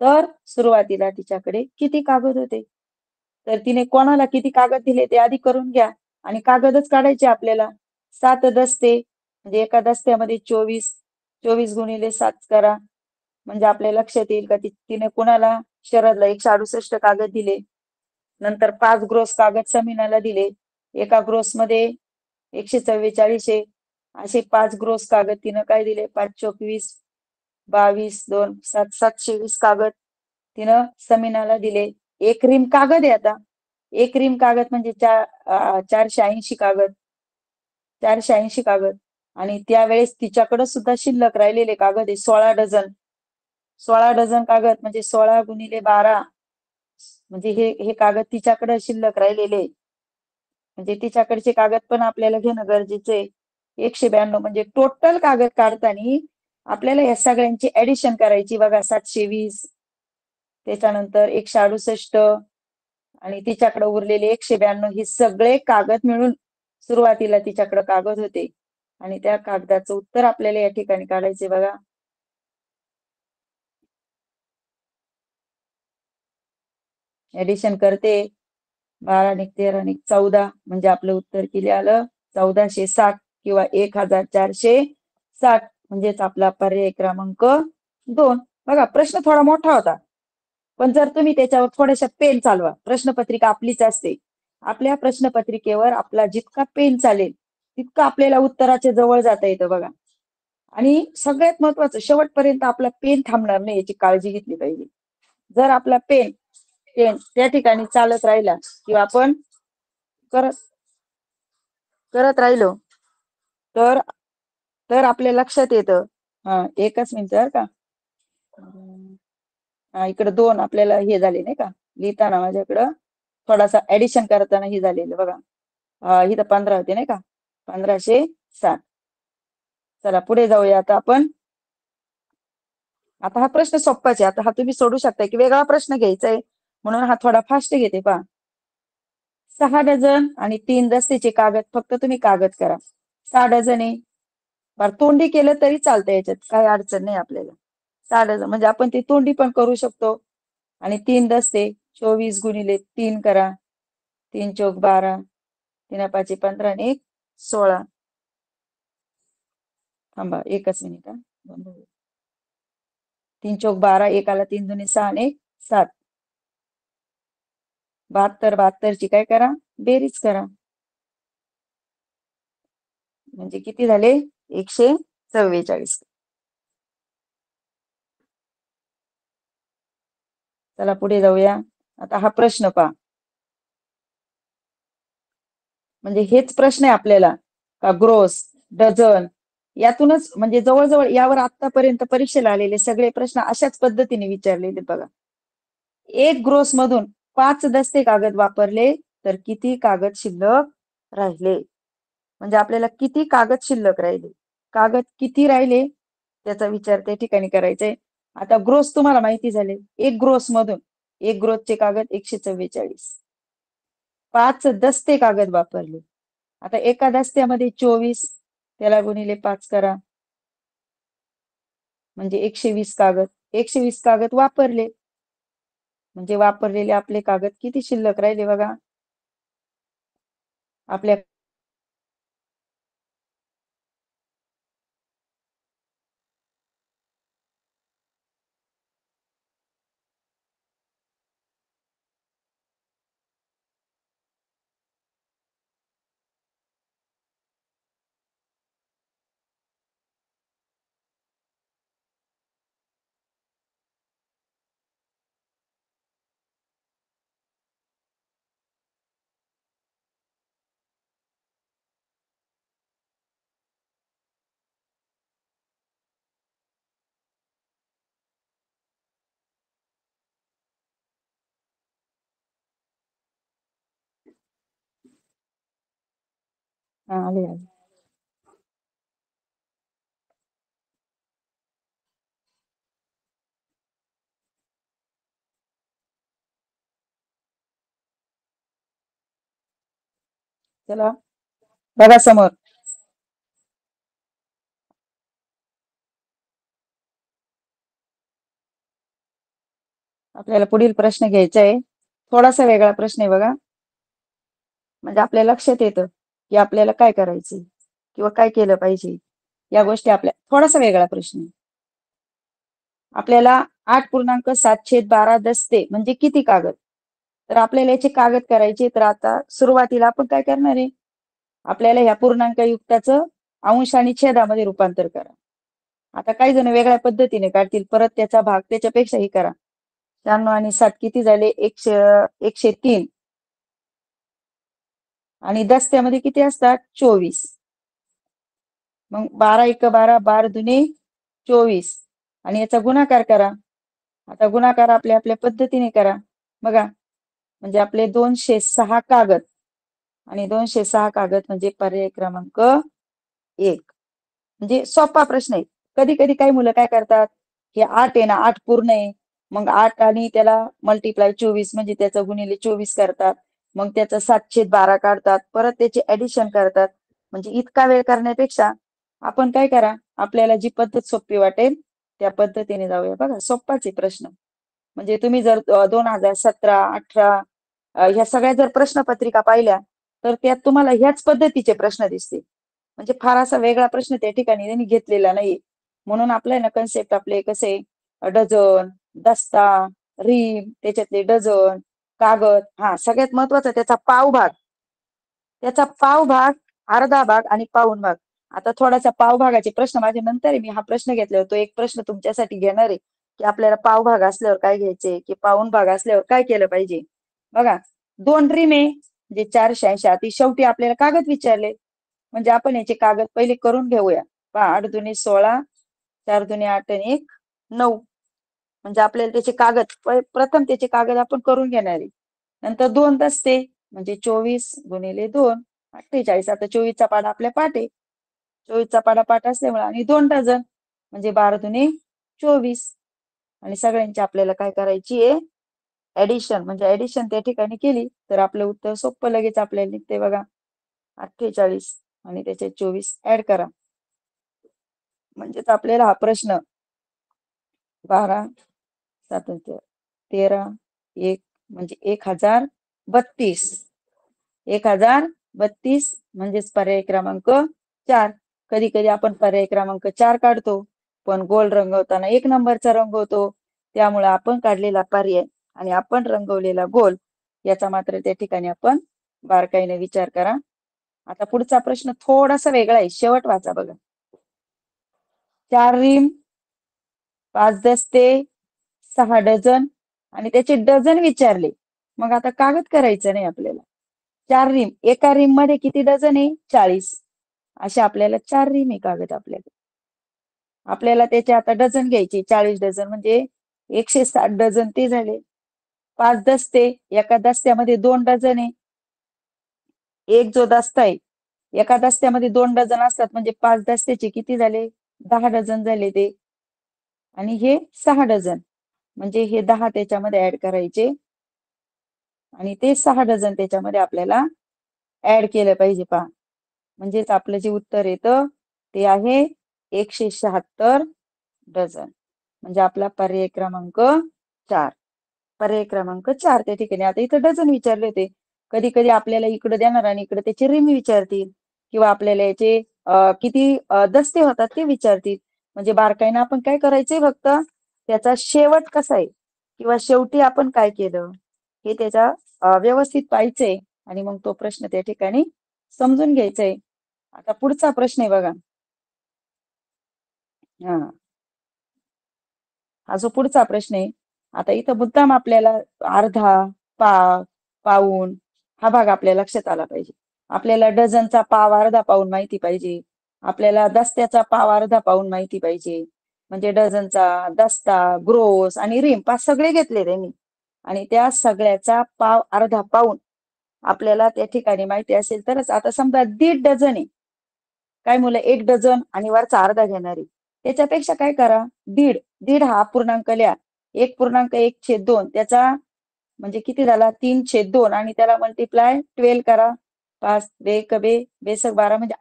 तर सुरुवातीला तिच्याकडे किती कागद होते. तर तिने कोणाला किती कागद दिले ते आधी करून घ्या आणि कागदच काढायचे आपल्याला. 7 दस्ते म्हणजे एका दस्त्यामध्ये 24, 24 गुणिले 7 करा, म्हणजे आपल्या लक्षात येईल का तिने कोणाला, शरदला 168 कागद दिले. नंतर 5 ग्रोस कागद समीनाला दिले, एका ग्रोस मध्ये 144 आहे. असे 5 ग्रोस कागद तिनं काय दिले, 5 चोक 20, 22, 2 7 720 कागद तिनं समीनाला दिले. 1 रीम कागद आहे. आता 1 रीम कागद म्हणजे 480 कागद, 480 कागद. आणि त्यावेळेस तिच्याकडे सुद्धा शिल्लक राहिलेले कागद आहे 16 डझन. 16 डझन कागद म्हणजे 16 गुणिले 12, म्हणजे हे कागद तिच्याकडे शिल्लक राहिलेले, म्हणजे तिच्याकडचे कागद पण आपल्याला घेणं गरजेचं आहे. 192 म्हणजे टोटल कागद काढताना आपल्याला या सगळ्यांची ऍडिशन करायची बघा. 720, त्याच्यानंतर 168 आणि तिच्याकडे उरलेले 192, हे सगळे कागद मिळून सुरुवातीला तिच्याकडे कागद होते आणि त्या कागदाचं उत्तर आपल्याला या ठिकाणी काढायचे बघा. ऍडिशन करते, 12 आणि 13 आणि 14, म्हणजे आपलं उत्तर किती आलं, 1460 किंवा 1460, म्हणजेच आपला पर्याय क्रमांक 2. बघा, प्रश्न थोडा मोठा होता, पण जर तुम्ही त्याच्यावर थोड्याशा पेन चालवा, प्रश्नपत्रिका आपलीच असते, आपल्या प्रश्नपत्रिकेवर आपला जितका पेन चालेल तितकं आपल्याला उत्तराच्या जवळ जाता येतं बघा. आणि सगळ्यात महत्वाचं, शेवटपर्यंत आपला पेन थांबणार नाही याची काळजी घेतली पाहिजे. जर आपला पेन पेन त्या ठिकाणी चालत राहिला किंवा आपण करत करत राहिलो तर तर आपल्या लक्षात येतं. हा, एकच मिनिट बरं का. हा, इकडे 2 आपल्याला हे झाले नाही का, लिहिताना माझ्याकडं थोडासा ऍडिशन करताना हे झालेलं बघा. इथं 15 होते नाही का, 1507. चला पुढे जाऊया आता आपण. आता हा प्रश्न सोप्पाच आहे. आता हा तुम्ही सोडू शकता की वेगळा प्रश्न घ्यायचा आहे म्हणून हा थोडा फास्ट घेते पहा. 6 डझन आणि 3 दस्तेचे कागद, फक्त तुम्ही कागद करा. 6 डझन आहे, बरं तोंडी केलं तरी चालतं, याच्यात काही अडचण नाही आपल्याला. 6 डझन म्हणजे आपण ती तोंडी पण करू शकतो. आणि 3 दस्ते 24 गुणिले 3 करा. 3 चौक 12, 3 पाचे 15 आणि 1 16. थांबा एकच मिनिट हा. 3 चौक 12, एकाला 3 दुणे 6 आणि 1 7. 72, 72ची काय करा, बेरीज करा. म्हणजे किती झाले, 144. चला पुढे जाऊया. आता हा प्रश्न पहा, म्हणजे हेच प्रश्न आहे आपल्याला का ग्रोस, डझन, यातूनच म्हणजे जवळजवळ यावर आतापर्यंत परीक्षेला आलेले सगळे प्रश्न अशाच पद्धतीने विचारलेले बघा. एक ग्रोस मधून 5 दस्ते कागद वापरले तर किती कागद शिल्लक राहिले. म्हणजे आपल्याला किती कागद शिल्लक राहिले, कागद किती राहिले त्याचा विचार त्या ठिकाणी करायचा आहे. आता ग्रोस तुम्हाला माहिती झाले, एक ग्रोस मधून एक ग्रोसचे कागद 144. 5 दस्ते कागद वापरले. आता एका दस्त्यामध्ये 24, त्याला गुणिले 5 करा, म्हणजे 120 कागद. 120 कागद वापरले म्हणजे वापरलेले आपले कागद किती शिल्लक राहिले बघा. आपल्या आले आले. चला बघा समोर. आपल्याला पुढील प्रश्न घ्यायचा आहे, थोडासा वेगळा प्रश्न आहे बघा. म्हणजे आपल्या लक्षात येतं की आपल्याला काय करायचं किंवा काय केलं पाहिजे, या गोष्टी आपल्या थोडासा वेगळा प्रश्न आहे. आपल्याला 8.712 दस्ते म्हणजे किती कागद, तर आपल्याला याचे कागद करायचे. तर आता सुरुवातीला आपण काय करणार आहे, आपल्याला ह्या पूर्णांक युक्ताचं अंश आणि छेदामध्ये रूपांतर करा. आता काही जण वेगळ्या पद्धतीने काढतील, परत त्याचा भाग त्याच्यापेक्षाही करा. 96 आणि 7 किती झाले, 103. आणि दस्त्यामध्ये किती असतात, 24. मग 12 एक 12, 12 दुने 24 आणि याचा गुणाकार करा. आता गुणाकार आपल्या आपल्या पद्धतीने करा बघा. म्हणजे आपले 206 कागद आणि 206 कागद म्हणजे पर्याय क्रमांक 1. म्हणजे सोपा प्रश्न आहे. कधी कधी काही मुलं काय करतात, हे 8 आहे ना, 8 पूर्ण आहे, मग 8 आणि त्याला मल्टिप्लाय 24 म्हणजे त्याचं गुणिले 24 करतात, मग त्याचं 7/12 काढतात, परत त्याचे ऍडिशन करतात. म्हणजे इतका वेळ करण्यापेक्षा आपण काय करा, आपल्याला जी पद्धत सोपी वाटेल त्या पद्धतीने जाऊया. बघा सोपाच आहे प्रश्न. म्हणजे तुम्ही जर 2017, 18 ह्या सगळ्या जर प्रश्नपत्रिका पाहिल्या तर त्यात तुम्हाला ह्याच पद्धतीचे प्रश्न दिसतील. म्हणजे फार असा वेगळा प्रश्न त्या ठिकाणी त्यांनी घेतलेला नाही. म्हणून आपलं ना कन्सेप्ट आपले कसे, डझन, दस्ता, रीम, त्याच्यातले डझन, कागद, हा सगळ्यात महत्वाचा त्याचा पावभाग, अर्धा भाग आणि पाऊण भाग. आता थोडासा पावभागाचे प्रश्न माझे नंतर आहे, मी हा प्रश्न घेतला तो एक प्रश्न तुमच्यासाठी घेणार आहे की आपल्याला पावभाग असल्यावर काय घ्यायचे की पाऊण भाग असल्यावर काय केलं पाहिजे. बघा 2 रीम आहे म्हणजे 480, ती शेवटी आपल्याला कागद विचारले म्हणजे आपण याचे कागद पहिले करून घेऊया. 8 दुनी 16, 4 दुनी 8 आणि 1 9, म्हणजे आपल्याला त्याचे कागद प्रथम त्याचे कागद आपण करून घेणार आहे. नंतर 2 दस्ते म्हणजे 24 गुणिले 2 48. आता 24 चा पाढा आपल्या पाठ आहे, 24 चा पाढा पाठ असल्यामुळे, आणि 2 डझन म्हणजे 12 दुनी 24, आणि सगळ्यांची आपल्याला काय करायची आहे ऍडिशन, म्हणजे ऍडिशन त्या ठिकाणी केली तर आपलं उत्तर सोपं लगेच आपल्याला निघते बघा. 48 आणि त्याचे 24 ऍड करा म्हणजेच आपल्याला हा प्रश्न 12 7 13 1 म्हणजे 1032, 1032 म्हणजेच पर्याय क्रमांक 4. कधी कधी आपण पर्याय क्रमांक 4 काढतो पण गोल रंगवताना 1 नंबरचा रंगवतो, त्यामुळे आपण काढलेला पर्याय आणि आपण रंगवलेला गोल याचा मात्र त्या ठिकाणी आपण बारकाईने विचार करा. आता पुढचा प्रश्न थोडासा वेगळा आहे, शेवट वाचा बघा. 4 रीम, 5 दस्ते, 6 डझन आणि त्याचे डझन विचारले. मग आता कागद करायचं नाही आपल्याला. 4 रीम, एका रीम मध्ये किती डझन आहे 40, अशा आपल्याला 4 रीम आहे कागद आपल्याला त्याचे आता डझन घ्यायचे 40 डझन म्हणजे 160 डझन ते झाले. 5 दस्ते, एका दस्त्यामध्ये 2 डझन आहे, एक जो दस्ता आहे एका दस्त्यामध्ये 2 डझन असतात म्हणजे 5 दस्त्याचे किती झाले 10 डझन झाले ते, आणि हे 6 डझन म्हणजे हे 10 त्याच्यामध्ये ऍड करायचे आणि ते 6 डझन त्याच्यामध्ये आपल्याला ऍड केलं पाहिजे पहा. म्हणजेच आपलं जे उत्तर येतं ते आहे 176 डझन, म्हणजे आपला पर्याय क्रमांक 4. पर्याय क्रमांक 4 त्या ठिकाणी. आता इथं डझन विचारले होते, कधी कधी आपल्याला इकडे देणार आणि इकडे त्याचे रिम विचारतील किंवा आपल्याला याचे किती दस्ते होतात ते विचारतील. म्हणजे बारकाईनं आपण काय करायचंय फक्त त्याचा शेवट कसा आहे किंवा शेवटी आपण काय केलं हे त्याच्या व्यवस्थित पाहायचंय आणि मग तो प्रश्न त्या ठिकाणी समजून घ्यायचंय. आता पुढचा प्रश्न आहे बघा. हा जो पुढचा प्रश्न आहे, आता इथं मुद्दाम आपल्याला अर्धा, पाव, पाऊण हा भाग आपल्या लक्षात आला पाहिजे. आपल्याला डझनचा पाव अर्धा पाऊण माहिती पाहिजे, आपल्याला दस्त्याचा पाव अर्धा पाऊण माहिती पाहिजे, म्हणजे डझनचा, दस्ता, ग्रोस आणि रिम पाच सगळे घेतले त्यांनी आणि त्या सगळ्याचा पाव अर्धा पाऊण आपल्याला त्या ठिकाणी माहिती असेल तरच. आता समजा 1.5 डझन आहे, काय मुलं 1 डझन आणि वरचा अर्धा घेणार आहे, त्याच्यापेक्षा काय करा 1.5 हा पूर्णांक लिहा, 1.1/2 त्याचा म्हणजे किती झाला 3/2 आणि त्याला मल्टिप्लाय 12 करा. 5 बेक बे बेसक 12 म्हणजे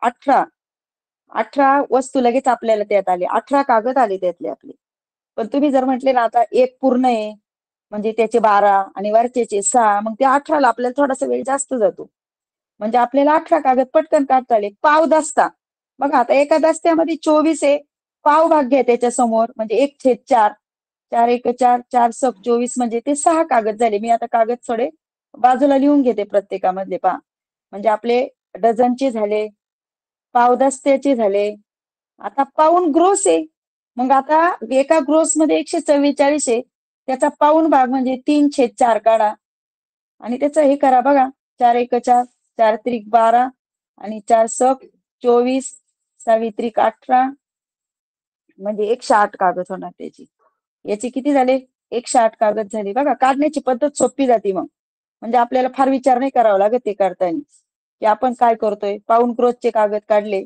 18 वस्तू लगेच आपल्याला त्यात आले, 18 कागद आले त्यातले आपले. पण तुम्ही जर म्हटले ना आता एक पूर्ण आहे म्हणजे त्याचे 12 आणि वरचेचे 6, मग ते 18 ला आपल्याला थोडासा वेळ जास्त जातो, म्हणजे आपल्याला 18 कागद पटकन काढता आले. पाव दस्ता बघा, आता एका दस्त्यामध्ये 24 आहे, पाव भाग घ्या त्याच्या समोर म्हणजे 1/4, 4 1 4, 4 7 24 म्हणजे ते 6 कागद झाले. मी आता कागद थोडे बाजूला लिहून घेते प्रत्येकामधले पहा, म्हणजे आपले डझनचे झाले, पाव दस्त्याचे झाले. आता पाऊण ग्रोस आहे, मग आता एका ग्रोस मध्ये 144 आहे, त्याचा पाऊण भाग म्हणजे 3/4 काढा आणि त्याचं हे करा बघा. 4 1 4, 4 त्रिक 12 आणि 4 7 24, 6 त्रिक 18 म्हणजे 108 कागद होणार त्याची. याचे किती झाले 108 कागद झाले. बघा काढण्याची पद्धत सोपी जाते मग, म्हणजे आपल्याला फार विचार नाही करावा लागत ते करताना की आपण काय करतोय. पाऊण क्रोसचे कागद काढले,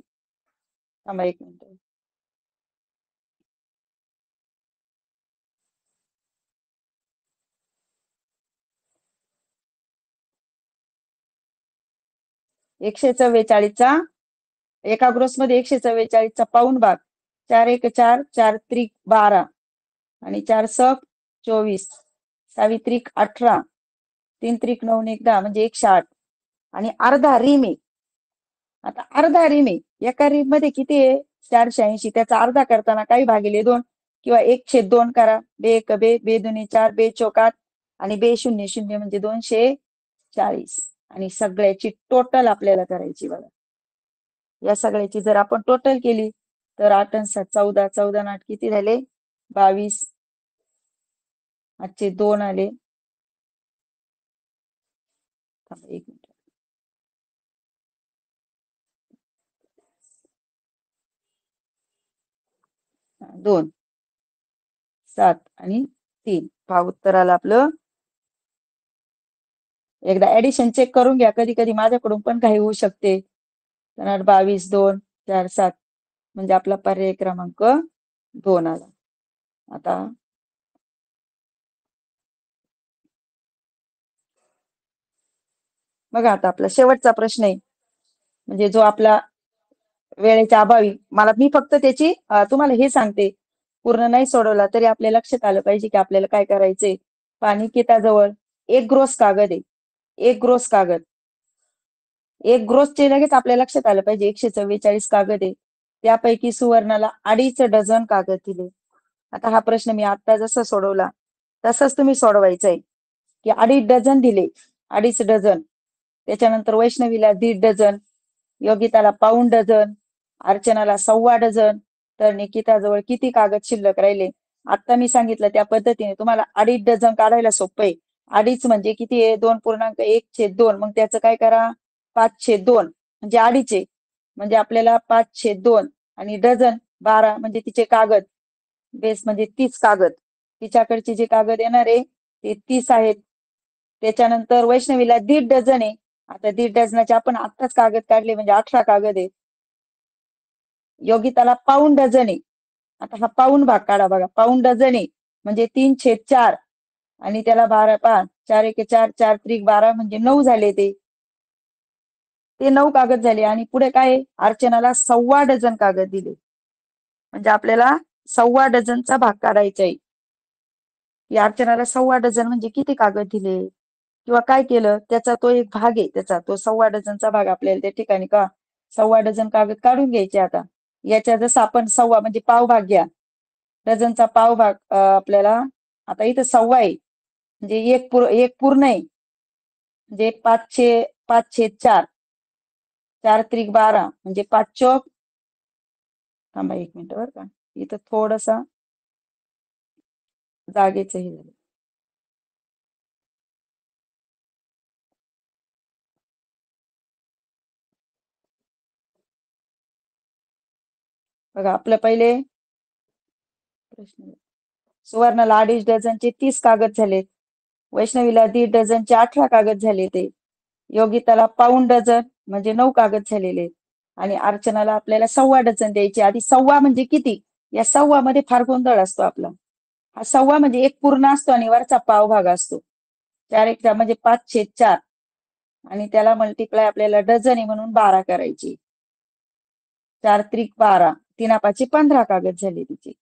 थांबा 1 मिनिट. एकशे 44चा एका ग्रोस मध्ये 144चा पाऊण भाग, 4 1 4, 4 त्रिक 12 आणि 4 7 24, 6 त्रिक 18, 3 त्रिक 9 1 10 म्हणजे 108 आणि अर्धा रीम आहे. आता अर्धा रीम आहे, एका रीम मध्ये किती आहे 480, त्याचा अर्धा करताना काही भागिले 2 किंवा 1/2 करा. बे एक बे, बे दोन्ही 4, बे चौक 8 आणि बे शून्य शून्य म्हणजे 240 आणि सगळ्याची टोटल आपल्याला करायची बघा. या सगळ्याची जर आपण टोटल केली तर 8 आणि 7 14, 14 आणि 8 किती झाले? 22. आजचे 2 आले. थांबा 1 मिनिट. 2, 7 आणि 3. पहा उत्तर आलं आपलं. एकदा ऍडिशन चेक करून घ्या. कधी कधी माझ्याकडून पण काही होऊ शकते. 22, 2, 4, 7 म्हणजे आपला पर्याय क्रमांक 2 आला. आता बघा, आता आपला शेवटचा प्रश्न आहे, म्हणजे जो आपला वेळेच्या अभावी मी फक्त त्याची तुम्हाला हे सांगते, पूर्ण नाही सोडवला तरी आपल्या लक्षात आलं पाहिजे की आपल्याला काय करायचंय. पानिकेताजवळ एक ग्रोस कागद आहे. एक ग्रोस कागद, एक ग्रोसचे लगेच आपल्या लक्षात आलं पाहिजे 144 कागद आहे. त्यापैकी सुवर्णाला 2.5 डझन कागद दिले. आता हा प्रश्न मी आता जसा सोडवला तसंच तुम्ही सोडवायचा आहे की 2.5 डझन दिले, 2.5 डझन. त्याच्यानंतर वैष्णवीला 1.5 डझन, योगिताला 1/4 डझन, अर्चनाला 1/4 डझन. तर निकिताजवळ किती कागद शिल्लक राहिले? आता मी सांगितलं त्या पद्धतीने तुम्हाला 2.5 डझन काढायला सोपं आहे. 2.5 म्हणजे किती आहे? 2.1/2. मग त्याचं काय करा? 5/2 म्हणजे 2.5 आहे. म्हणजे आपल्याला 5/2 आणि डझन 12 म्हणजे तिचे कागद बेस म्हणजे 30 कागद. तिच्याकडचे जे कागद येणार आहे ते 30 आहेत. त्याच्यानंतर वैष्णवीला 1.5 डझन आहे. आता 1.5 डझनाचे आपण आत्ताच कागद काढले म्हणजे 18 कागद आहेत. योगिताला 1/4 डझन आहे. आता हा 1/4 भाग काढा बघा. 1/4 डझन आहे म्हणजे 3/4 आणि त्याला 12 5 4 1 4 4 त्रिक 12 म्हणजे 9 झाले. ते 9 कागद झाले. आणि पुढे काय? अर्चनाला 1/4 डझन कागद दिले. म्हणजे आपल्याला 1/4 डझनचा भाग काढायचा आहे. या अर्चनाला 1/4 डझन म्हणजे किती कागद दिले किंवा काय केलं त्याचा तो एक भाग आहे. त्याचा तो 1/4 डझनचा भाग आपल्याला त्या ठिकाणी 1/4 डझन कागद काढून घ्यायचे. आता याच्या जसं आपण 1/4 म्हणजे पाव भाग घ्या. डझनचा पाव भाग आपल्याला आता इथं 1/4 आहे म्हणजे एक पूर्ण आहे म्हणजे 5/4 4 त्रिक 12 म्हणजे 5 चौक. थांबा 1 मिनिट बरं का, इथं थोडसा जागेच हे झालं. बघा आपलं पहिले प्रश्न, सुवर्णाला 2.5 डझनचे 30 कागद झालेत. वैष्णवीला 1.5 डझनचे 18 कागद झाले. ते योगिताला 1/4 डझन म्हणजे 9 कागद झालेले. आणि अर्चनाला आपल्याला 1/4 डझन द्यायचे. आधी 1/4 म्हणजे किती? या 1/4 मध्ये फार गोंधळ असतो आपला. हा 1/4 म्हणजे एक पूर्ण असतो आणि वरचा पाव भाग असतो. 4 1 म्हणजे 5/4 आणि त्याला मल्टिप्लाय आपल्याला डझन आहे म्हणून 12 करायची. 4 त्रिक 12 3 5 15 कागद झाले तिचे.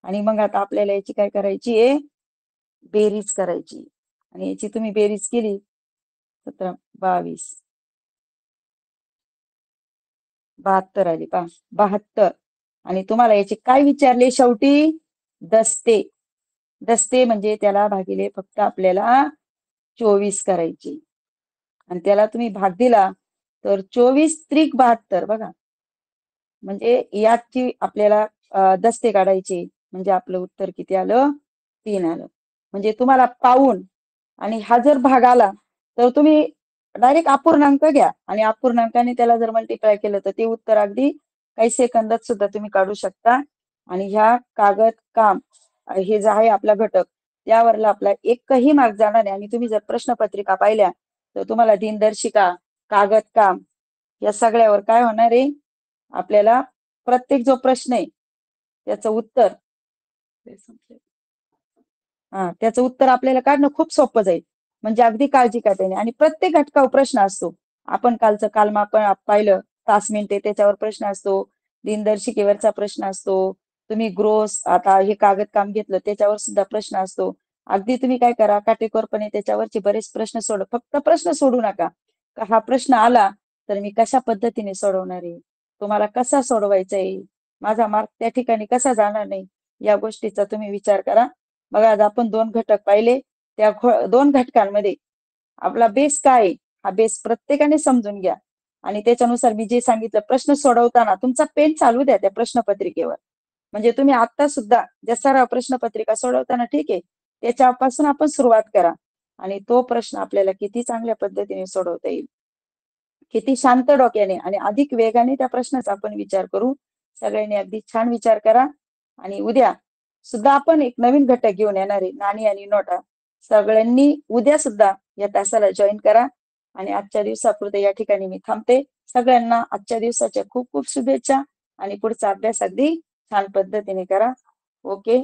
आणि मग आता आपल्याला याची काय करायची आहे? बेरीज करायची. आणि याची तुम्ही बेरीज केली 17 22 72 आली पहा 72. आणि तुम्हाला याचे काय विचारले शेवटी? दस्ते. दस्ते म्हणजे त्याला भागिले फक्त आपल्याला 24 करायची. आणि त्याला तुम्ही भाग दिला तर 24 त्रिक 72 बघा. म्हणजे याची आपल्याला दस्ते काढायचे. म्हणजे आपलं उत्तर किती आलं? 3 आलं. म्हणजे तुम्हाला पाऊण आणि हा जर भाग आला तर तुम्ही डायरेक्ट अपूर्णांक घ्या आणि अपूर्णांकाने त्याला जर मल्टिप्लाय केलं तर ते उत्तर अगदी काही सेकंदात सुद्धा तुम्ही काढू शकता. आणि ह्या कागद काम हे जे आहे आपला घटक त्यावरला आपला एकही मार्क जाणार नाही. आणि तुम्ही जर प्रश्नपत्रिका पाहिल्या तर तुम्हाला दिनदर्शिका, कागद काम या सगळ्यावर काय होणार आहे? आपल्याला प्रत्येक जो प्रश्न आहे त्याचं उत्तर त्याचं उत्तर आपल्याला काढणं खूप सोपं जाईल. म्हणजे अगदी काळजी करता येईल. आणि प्रत्येक घटकावर प्रश्न असतो. आपण कालमापन पाहिलं, तास मिनिटे त्याच्यावर प्रश्न असतो, दिनदर्शिकेवरचा प्रश्न असतो. तुम्ही ग्रोस आता हे कागद काम घेतलं त्याच्यावर सुद्धा प्रश्न असतो. अगदी तुम्ही काय करा, काटेकोरपणे त्याच्यावरचे बरेच प्रश्न फक्त प्रश्न सोडू नका. हा प्रश्न आला तर मी कशा पद्धतीने सोडवणार आहे, तुम्हाला कसा सोडवायचा आहे, माझा मार्क त्या ठिकाणी कसा जाणार नाही या गोष्टीचा तुम्ही विचार करा. बघा आज आपण 2 घटक पाहिले. त्या 2 घटकांमध्ये आपला बेस काय आहे, हा बेस प्रत्येकाने समजून घ्या. आणि त्याच्यानुसार मी जे सांगितलं, प्रश्न सोडवताना तुमचा पेन चालू द्या त्या प्रश्नपत्रिकेवर. म्हणजे तुम्ही आता सुद्धा ज्या सराव प्रश्नपत्रिका सोडवताना ठीक आहे, त्याच्यापासून आपण सुरुवात करा. आणि तो प्रश्न आपल्याला किती चांगल्या पद्धतीने सोडवता येईल, किती शांत डोक्याने आणि अधिक वेगाने त्या प्रश्नाचा आपण विचार करू. सगळ्यांनी अगदी छान विचार करा. आणि उद्या सुद्धा आपण एक नवीन घटक घेऊन येणार आहे, नाणी आणि नोटा. सगळ्यांनी उद्या सुद्धा या तासाला जॉईन करा. आणि आजच्या दिवसापुरते या ठिकाणी मी थांबते. सगळ्यांना आजच्या दिवसाच्या खूप खूप शुभेच्छा आणि पुढचा अभ्यास अगदी छान पद्धतीने करा. ओके.